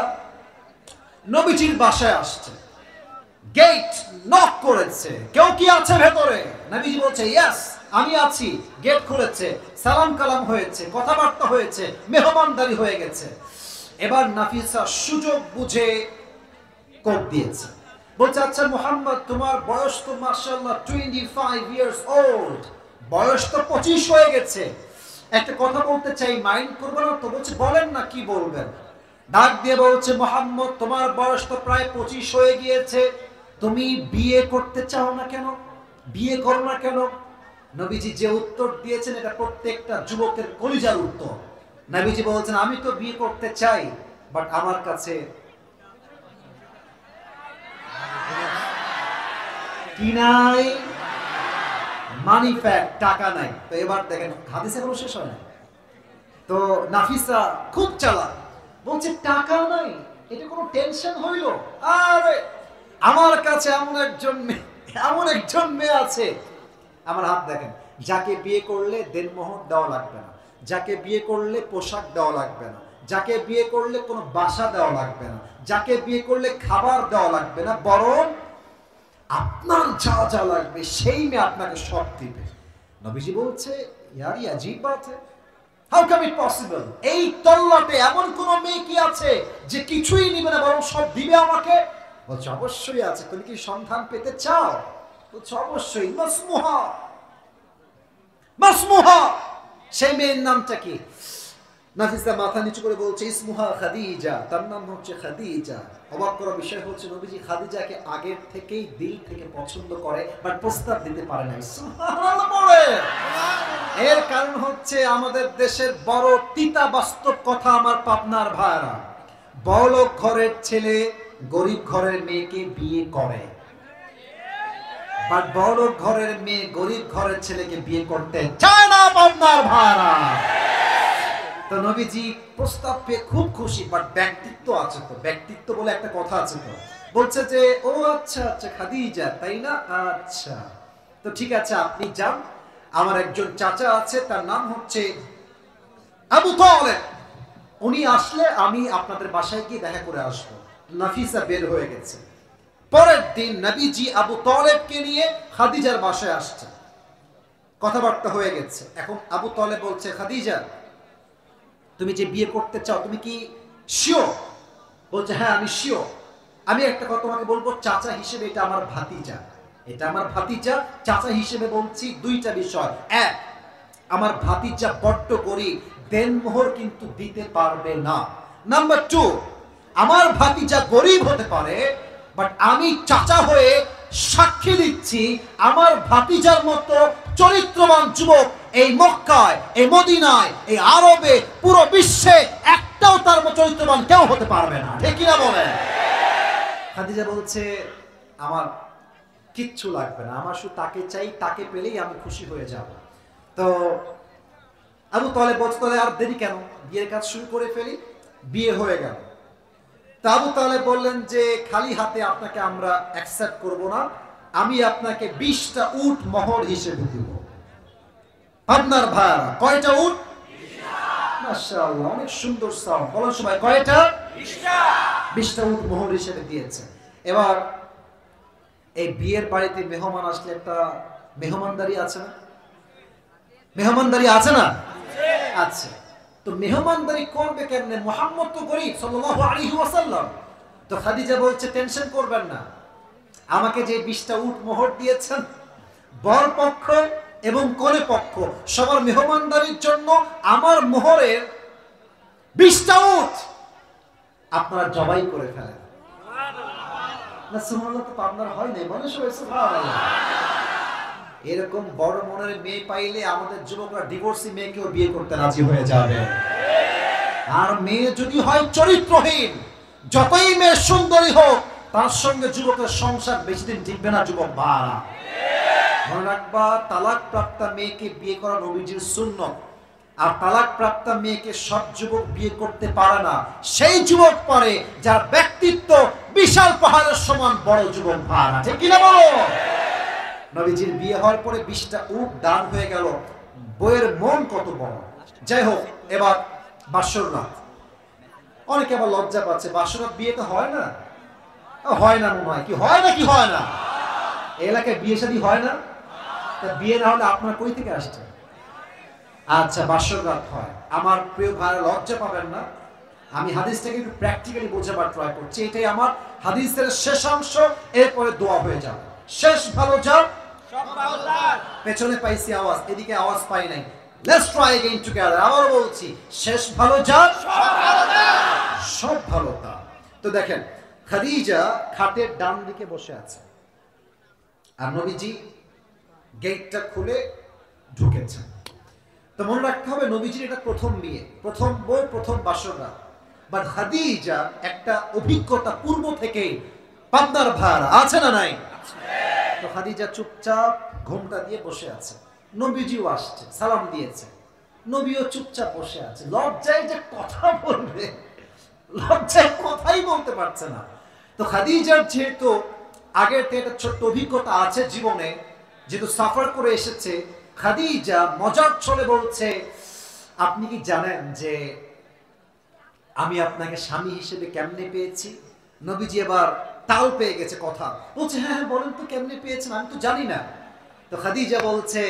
নবীজির বাসায় আসছে, গেট নক করেছে, কেউ কি আছে ভেতরে? নবীজি বলছে ইয়েস আমি আছি। গেট খুলেছে, সালাম কালাম হয়েছে, কথাবার্তা হয়েছে, মেহমানদারি হয়ে গেছে। এবার নাফিসা সুযোগ বুঝে কোপ দিয়েছে, বলছে আচ্ছা মুহাম্মদ, তোমার বয়স তো মাশাআল্লাহ 25 ইয়ার্স ওল্ড, বয়স তো 25 হয়ে গেছে, একটা কথা বলতে চাই, মাইন্ড করবে না তো? বলছে বলেন না, কি বলবেন? ডাক দিয়ে বলছে মুহাম্মদ, তোমার বয়স তো প্রায় 25 হয়ে গিয়েছে, তুমি বিয়ে করতে চাও না কেন? বিয়ে করো না কেন? নবীজি যে উত্তর দিয়েছেন এটা প্রত্যেকটা যুবকের কলিজার উত্তর। নবীজি বলছেন আমি তো বিয়ে করতে চাই, বাট আমার কাছে কি নাই? মানি ফ্যাক্ট, টাকা নাই। তো এবার দেখেন হাদিস এখনো শেষ হয় না। তো নাফিসা খুব চালাক, বলছে টাকা নাই, এটা কোনো টেনশন হইল? আরে আমার কাছে এমন একজন মেয়ে আছে, আমার হাত দেখেন, যাকে বিয়ে করলে দেনমোহর দেওয়া লাগবে না, যাকে বিয়ে করলে পোশাক দেওয়া লাগবে না, যাকে বিয়ে করলে কোনো বাসা দেওয়া লাগবে না, যাকে বিয়ে করলে খাবার দেওয়া লাগবে না, বরং আপনার যা যা লাগবে সেই মেয়ে আপনাকে সব দিবে। নবীজি বলছে ইয়ার আজীব বাত है, হাউ কাম ইট পসিবল? এই তল্লাটে এমন কোন মেয়ে কি আছে যে কিছুই নিবে না বরং সব দিবে আমাকে? বলছে অবশ্যই আছে। তুমি কি সন্ধান পেতে চাও? বলছে অবশ্যই। মাসমুহা, মাসমুহা, সেই মেয়ের নামটা কি? নাফিসা মাথা নিচু করে বলছে ইসমুহা খাদিজা, তার নাম হচ্ছে খাদিজা। অবাক করার বিষয় হচ্ছে নবীজি খাদিজাকে আগের থেকেই দিল থেকে পছন্দ করে, বাট প্রস্তাব দিতে পারে না। সুবহানাল্লাহ বলে। এর কারণ হচ্ছে আমাদের দেশের বড় তিতা বাস্তব কথা আমার পাবনার ভাইরা, বড়লোক ঘরের ছেলে গরিব ঘরের মেয়েকে বিয়ে করে, বাট বড়লোক ঘরের মেয়ে গরিব ঘরের ছেলেকে বিয়ে করতে চায় না পাবনার ভাইরা। তো নবীজি প্রস্তাব পেয়ে খুব খুশি, বাট ব্যক্তিত্ব আছে তো, ব্যক্তিত্ব বলে একটা কথা আছে তো। বলছে যে ও আচ্ছা আচ্ছা খাদিজা তাই না, আচ্ছা তো ঠিক আছে আপনি যান, আমার একজন চাচা আছে তার নাম হচ্ছে আবু তালেব, উনি আসলে আমি আপনাদের বাসায় গিয়ে দেখা করে আসবো। নাফিসা বের হয়ে গেছে। পরের দিন নবীজি আবু তালেবকে নিয়ে খাদিজার বাসায় আসছে, কথাবার্তা হয়ে গেছে। এখন আবু তালেব বলছে খাদিজা তুমি যে বিয়ে করতে চাও তুমি কি শিওর? বলছে হ্যাঁ আমি শিওর। আমি একটা কথা তোমাকে বলবো, চাচা হিসেবে এটা আমার ভাতিজা, এটা আমার ভাতিজা। চাচা হিসেবে বলছি দুইটা বিষয়, এক আমার ভাতিজা বড্ড গরিব, দেনমোহর কিন্তু দিতে পারবে না। নাম্বার টু, আমার ভাতিজা গরিব হতে পারে, বাট আমি চাচা হয়ে সাক্ষী দিচ্ছি আমার ভাতিজার মতো চরিত্রবান যুবক এই মক্কায়, এই মদিনায়, এই আরবে, পুরো বিশ্বে একটাও তার মতো চরিত্রবান কেউ হতে পারবে না, ঠিক কিনা বলেন? খাদিজা বলছে আমার কিচ্ছু লাগবে না, আমার শুধু তাকে চাই, তাকে পেলেই আমি খুশি হয়ে যাব। তো আবু তালেব বলছে তাহলে আর দেরি কেন, বিয়ের কাজ শুরু করে ফেলি। বিয়ে হয়ে গেল। তা আবু তালেব বললেন যে খালি হাতে আপনাকে আমরা অ্যাকসেপ্ট করব না, আমি আপনাকে 20টা উট মোহর হিসেবে দিব। আপনার ভাইরা কয়টা উট? 20টা। মাশাআল্লাহ, অনেক সুন্দর সাউন্ড। বলার সময় কয়টা? 20টা। 20টা উট মোহর হিসেবে দিয়েছে। এবার এই বিয়ের বাড়িতে মেহমান আসলে একটা মেহমানদারি আছে না? মেহমানদারি আছে না? আছে। তো মেহমানদারি করবে কেমনে? মুহাম্মদ তো গরিব সাল্লাল্লাহু আলাইহি ওয়াসাল্লাম। তো খাদিজা বলছে টেনশন করবেন না, আমাকে যে 20টা উট মোহর দিয়েছেন, বর পক্ষ এবং কনে পক্ষ সবার মেহমানদারির জন্য আমার মোহরের 20টা উট আপনারা জবাই করে ফেলেন। না সুবহানাল্লাহ, তো আপনার হয় নাই, বলে সবাই সুবহানাল্লাহ। এরকম বড় মনের মেয়ে পাইলে আমাদের যুবকরা ডিভোর্সি মেয়েকেও বিয়ে করতে রাজি হয়ে যাবে। আর মেয়ে যদি হয় চরিত্রহীন, যতই মেয়ে সুন্দরী হোক, তার সঙ্গে যুবকের সংসার বেশি দিন টিকবে না। যুবক ভাইরা মনে রাখবা, তালাক প্রাপ্তা মেয়েকে বিয়ে করা নবীজির সুন্নত। আর তালাক প্রাপ্ত মেয়েকে সব যুবক বিয়ে করতে পারে না, সেই যুবক পারে যার ব্যক্তিত্ব বিশাল পাহাড়ের সমান বড় যুবক ভাড়া, ঠিক কিনা বলো? নবীজির বিয়ে হওয়ার পরে 20টা উট দান হয়ে গেল। বইয়ের মন কত বড়। যাই হোক, এবার বাসর রাত। অনেকে আবার লজ্জা পাচ্ছে, বাসর রাত বিয়ে তো হয় না, হয় না মনে হয়, কি হয় না, কি হয় না? এই এলাকায় বিয়ে শাদী হয় না? তা বিয়ে না হলে আপনার কই থেকে আসছে? আচ্ছা, বাসর রাত হয়। আমার প্রিয় ভাইরা, লজ্জা পাবেন না, আমি হাদিসটাকে একটু প্র্যাকটিক্যালি বোঝাবার ট্রাই করছি। এটাই আমার হাদিসের শেষাংশ, এরপরে দোয়া হয়ে যাবে। শেষ ভালো যাও, সব ভালো যাক। পেছনে পাইছি আওয়াজ, এদিকে আওয়াজ পাই নাই। Let's try again together. আবার বলছি, শেষ ভালো যাক, সব ভালো যাক, সব ভালো যাক। তো দেখেন, খাদিজা খাটের ডান দিকে বসে আছে, আর নবীজি গেটটা খুলে ঢুকেছেন। তো মনে রাখতে হবে, নবীজির এটা প্রথম বিয়ে, প্রথম বউ, প্রথম বাসর রাত। বাট খাদিজা একটা অভিজ্ঞতা পূর্ব থেকেই পাবনার ভাড়া আছে না নাই? তো খাদিজা চুপচাপ ঘোমটা দিয়ে বসে আছে। নবীজিও আসছে, সালাম দিয়েছে, নবীও চুপচাপ বসে আছে। লজ্জায় যে কথা বলবে, লজ্জায় কথাই বলতে পারছে না। তো খাদিজার যেহেতু আগের থেকে একটা ছোট্ট অভিজ্ঞতা আছে জীবনে, যেহেতু সাফার করে এসেছে, খাদিজা মজার ছলে বলছে, আপনি কি জানেন যে আমি আপনাকে স্বামী হিসেবে কেমনে পেয়েছি? নবীজি এবার তাল পেয়ে গেছে কথা, বলছে হ্যাঁ হ্যাঁ বলেন তো কেমনে পেয়েছেন, আমি তো জানি না। তো খাদিজা বলছে,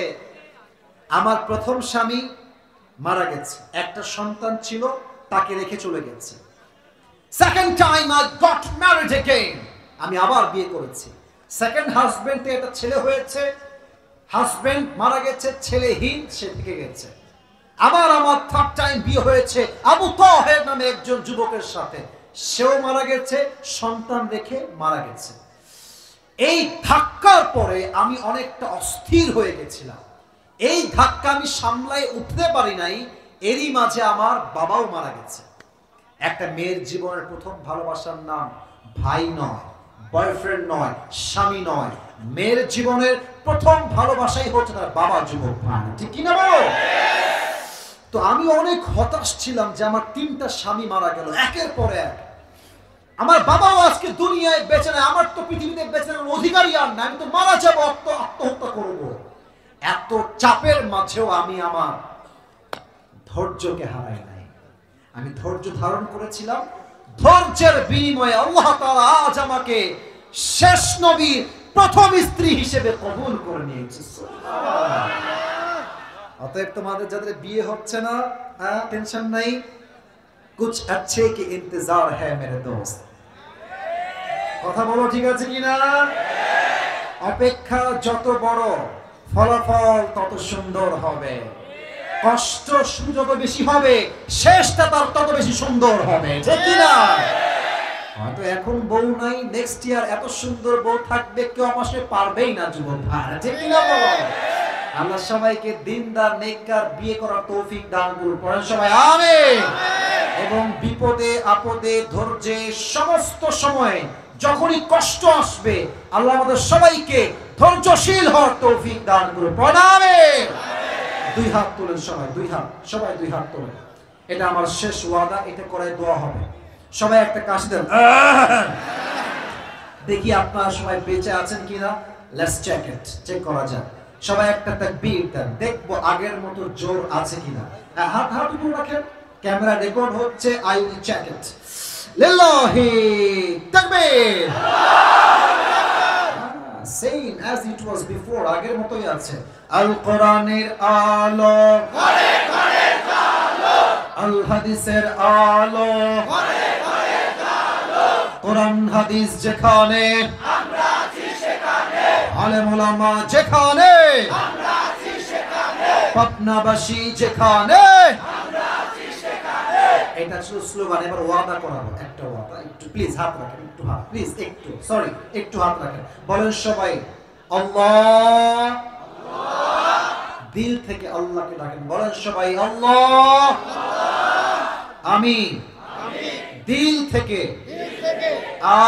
আমার প্রথম স্বামী মারা গেছে, একটা সন্তান ছিল, তাকে রেখে চলে গেছে। Second time I got married again, আমি আবার বিয়ে করেছি। সেকেন্ড হাজবেন্ডে একটা ছেলে হয়েছে, হাজবেন্ড মারা গেছে, ছেলেহীন, সে থেকে গেছে। আবার আমার থার্ড টাইম বিয়ে হয়েছে আবু তাহের নামে একজন যুবকের সাথে, সেও মারা গেছে, সন্তান রেখে মারা গেছে। এই ধাক্কার পরে আমি অনেকটা অস্থির হয়ে গেছিলাম। এই ধাক্কা আমি সামলাই উঠতে পারি নাই। এরই মাঝে আমার বাবাও মারা গেছে। একটা মেয়ের জীবনের প্রথম ভালোবাসার নাম ভাই নয়, বয়ফ্রেন্ড নয়, স্বামী নয়। মেয়ের জীবনের প্রথম ভালোবাসাই হচ্ছে তার বাবা, যুবক ভাই, ঠিক কিনা বলো? তো আমি অনেক হতাশ ছিলাম যে আমার 3টা স্বামী মারা গেল একের পর এক। আমার বাবাও আজকে দুনিয়ায় বেঁচে নেই, আমার তো পৃথিবীতে বেঁচে নেওয়ার অধিকারই আর না, আমি তো মারা যাবো, আত্মহত্যা করবো। এত চাপের মাঝেও আমি আমার ধৈর্যকে হারাই নাই। আমি ধৈর্য ধারণ করেছিলাম। ধৈর্যের বিনিময়ে আল্লাহ তাআলা আজ আমাকে শেষ নবীর প্রথম স্ত্রী হিসেবে কবুল করে নিয়েছে। অতএব তোমাদের যাদের বিয়ে হচ্ছে না, টেনশন নাই, কুছ अच्छे के इंतजार है मेरे दोस्त। কথা বলো, ঠিক আছে কিনা? অপেক্ষা যত বড়, ফলাফল তত সুন্দর হবে। কষ্ট শুরু যত বেশি হবে, শেষটা তার তত বেশি সুন্দর হবে, ঠিক কিনা? হয়তো এখন বউ নাই, নেক্সট ইয়ার এত সুন্দর বউ থাকবে, কেউ আমার সাথে পারবেই না, যুবক ভাই, ঠিক কিনা বলো? আল্লাহ সবাইকে দিনদার নেককার বিয়ে করার তৌফিক দান করুন, পড়েন সবাই আমিন। এবং বিপদে আপদে ধৈর্যে সমস্ত সময়ে যখনই কষ্ট আসবে, আল্লাহ আমাদের সবাইকে ধৈর্যশীল হওয়ার তৌফিক দান করুন, পড়েন আমিন। দুই হাত তোলেন সবাই, দুই হাত, সবাই দুই হাত তোলেন। এটা আমার শেষ ওয়াদা, এটা করে দোয়া হবে। সবাই একটা কাশি দেন, দেখি আপনারা সবাই বেঁচে আছেন কিনা। লেটস চেক ইট, চেক করা যাক। সবাই একটা তাকবীর দেন, দেখবো আগের মতো জোর আছে কিনা। হাত হাত উপর রাখেন, ক্যামেরা রেকর্ড হচ্ছে, আই উইল চেক ইট। লিল্লাহি তাকবীর, same as it was before, আগের মতোই আছে। আল কোরআনের আলো ঘরে ঘরে জ্বালো, আল হাদিসের আলো ঘরে ঘরে জ্বালো, কোরআন হাদিস যেখানে আমরা আছি সেখানে, আলেম ওলামা যেখানে আমরা আছি সেখানে, পাবনাবাসী যেখানে আমরা আছি সেখানে। এটা ছিল স্লোগান। এবার ওয়াদা করাবো, একটা ওয়াদা, একটু প্লিজ হাত রাখেন, একটু হাত, প্লিজ একটু, সরি একটু হাত রাখেন। বলেন সবাই আল্লাহ, দিল থেকে আল্লাহকে ডাকেন, বলেন সবাই আল্লাহ, আমি দিল থেকে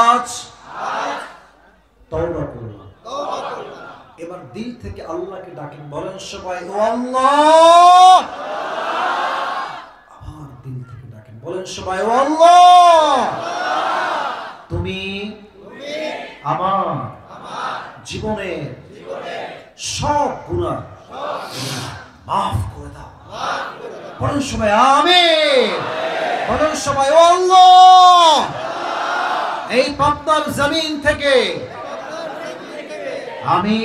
আজ তওবা করলাম। এবার দিল থেকে আল্লাহকে ডাকেন, বলেন সবাই ও আল্লাহ, বলেন সবাই ও আল্লাহ, তুমি আমার জীবনের সব গুনাহ মাফ করে দাও। বলেন সবাই আমিন। বলেন সবাই ও আল্লাহ, এই পাপনার জমিন থেকে আমি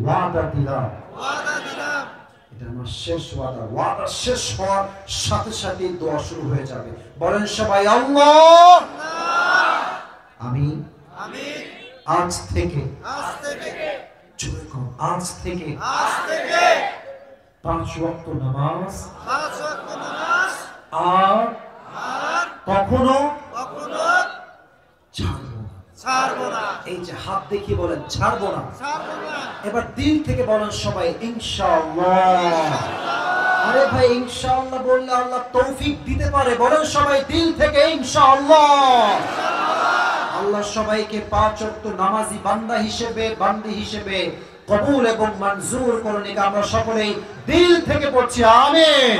ওয়াদা দিলাম, এটা আমার শেষ ওয়াদা। ওয়াদা শেষ হওয়ার সাথে সাথে দোয়া শুরু হয়ে যাবে। বলেন সবাই আল্লাহ, আমি আজ থেকে আজ থেকে 5 ওয়াক্ত নামাজ আর কখনো ছাড়বো না। এই যে হাত দেখিয়ে বলেন ছাড়বো না। এবার দিল থেকে বলেন সবাই ইনশাআল্লাহ। আরে ভাই ইনশাআল্লাহ বললে আল্লাহ তৌফিক দিতে পারে। বলেন সবাই দিল থেকে ইনশাআল্লাহ। আল্লাহ সবাইকে 5 ওয়াক্ত নামাজি বান্দি হিসেবে কবুল এবং মঞ্জুর করুন। আমরা সকলেই দিল থেকে পড়ছি আমিন।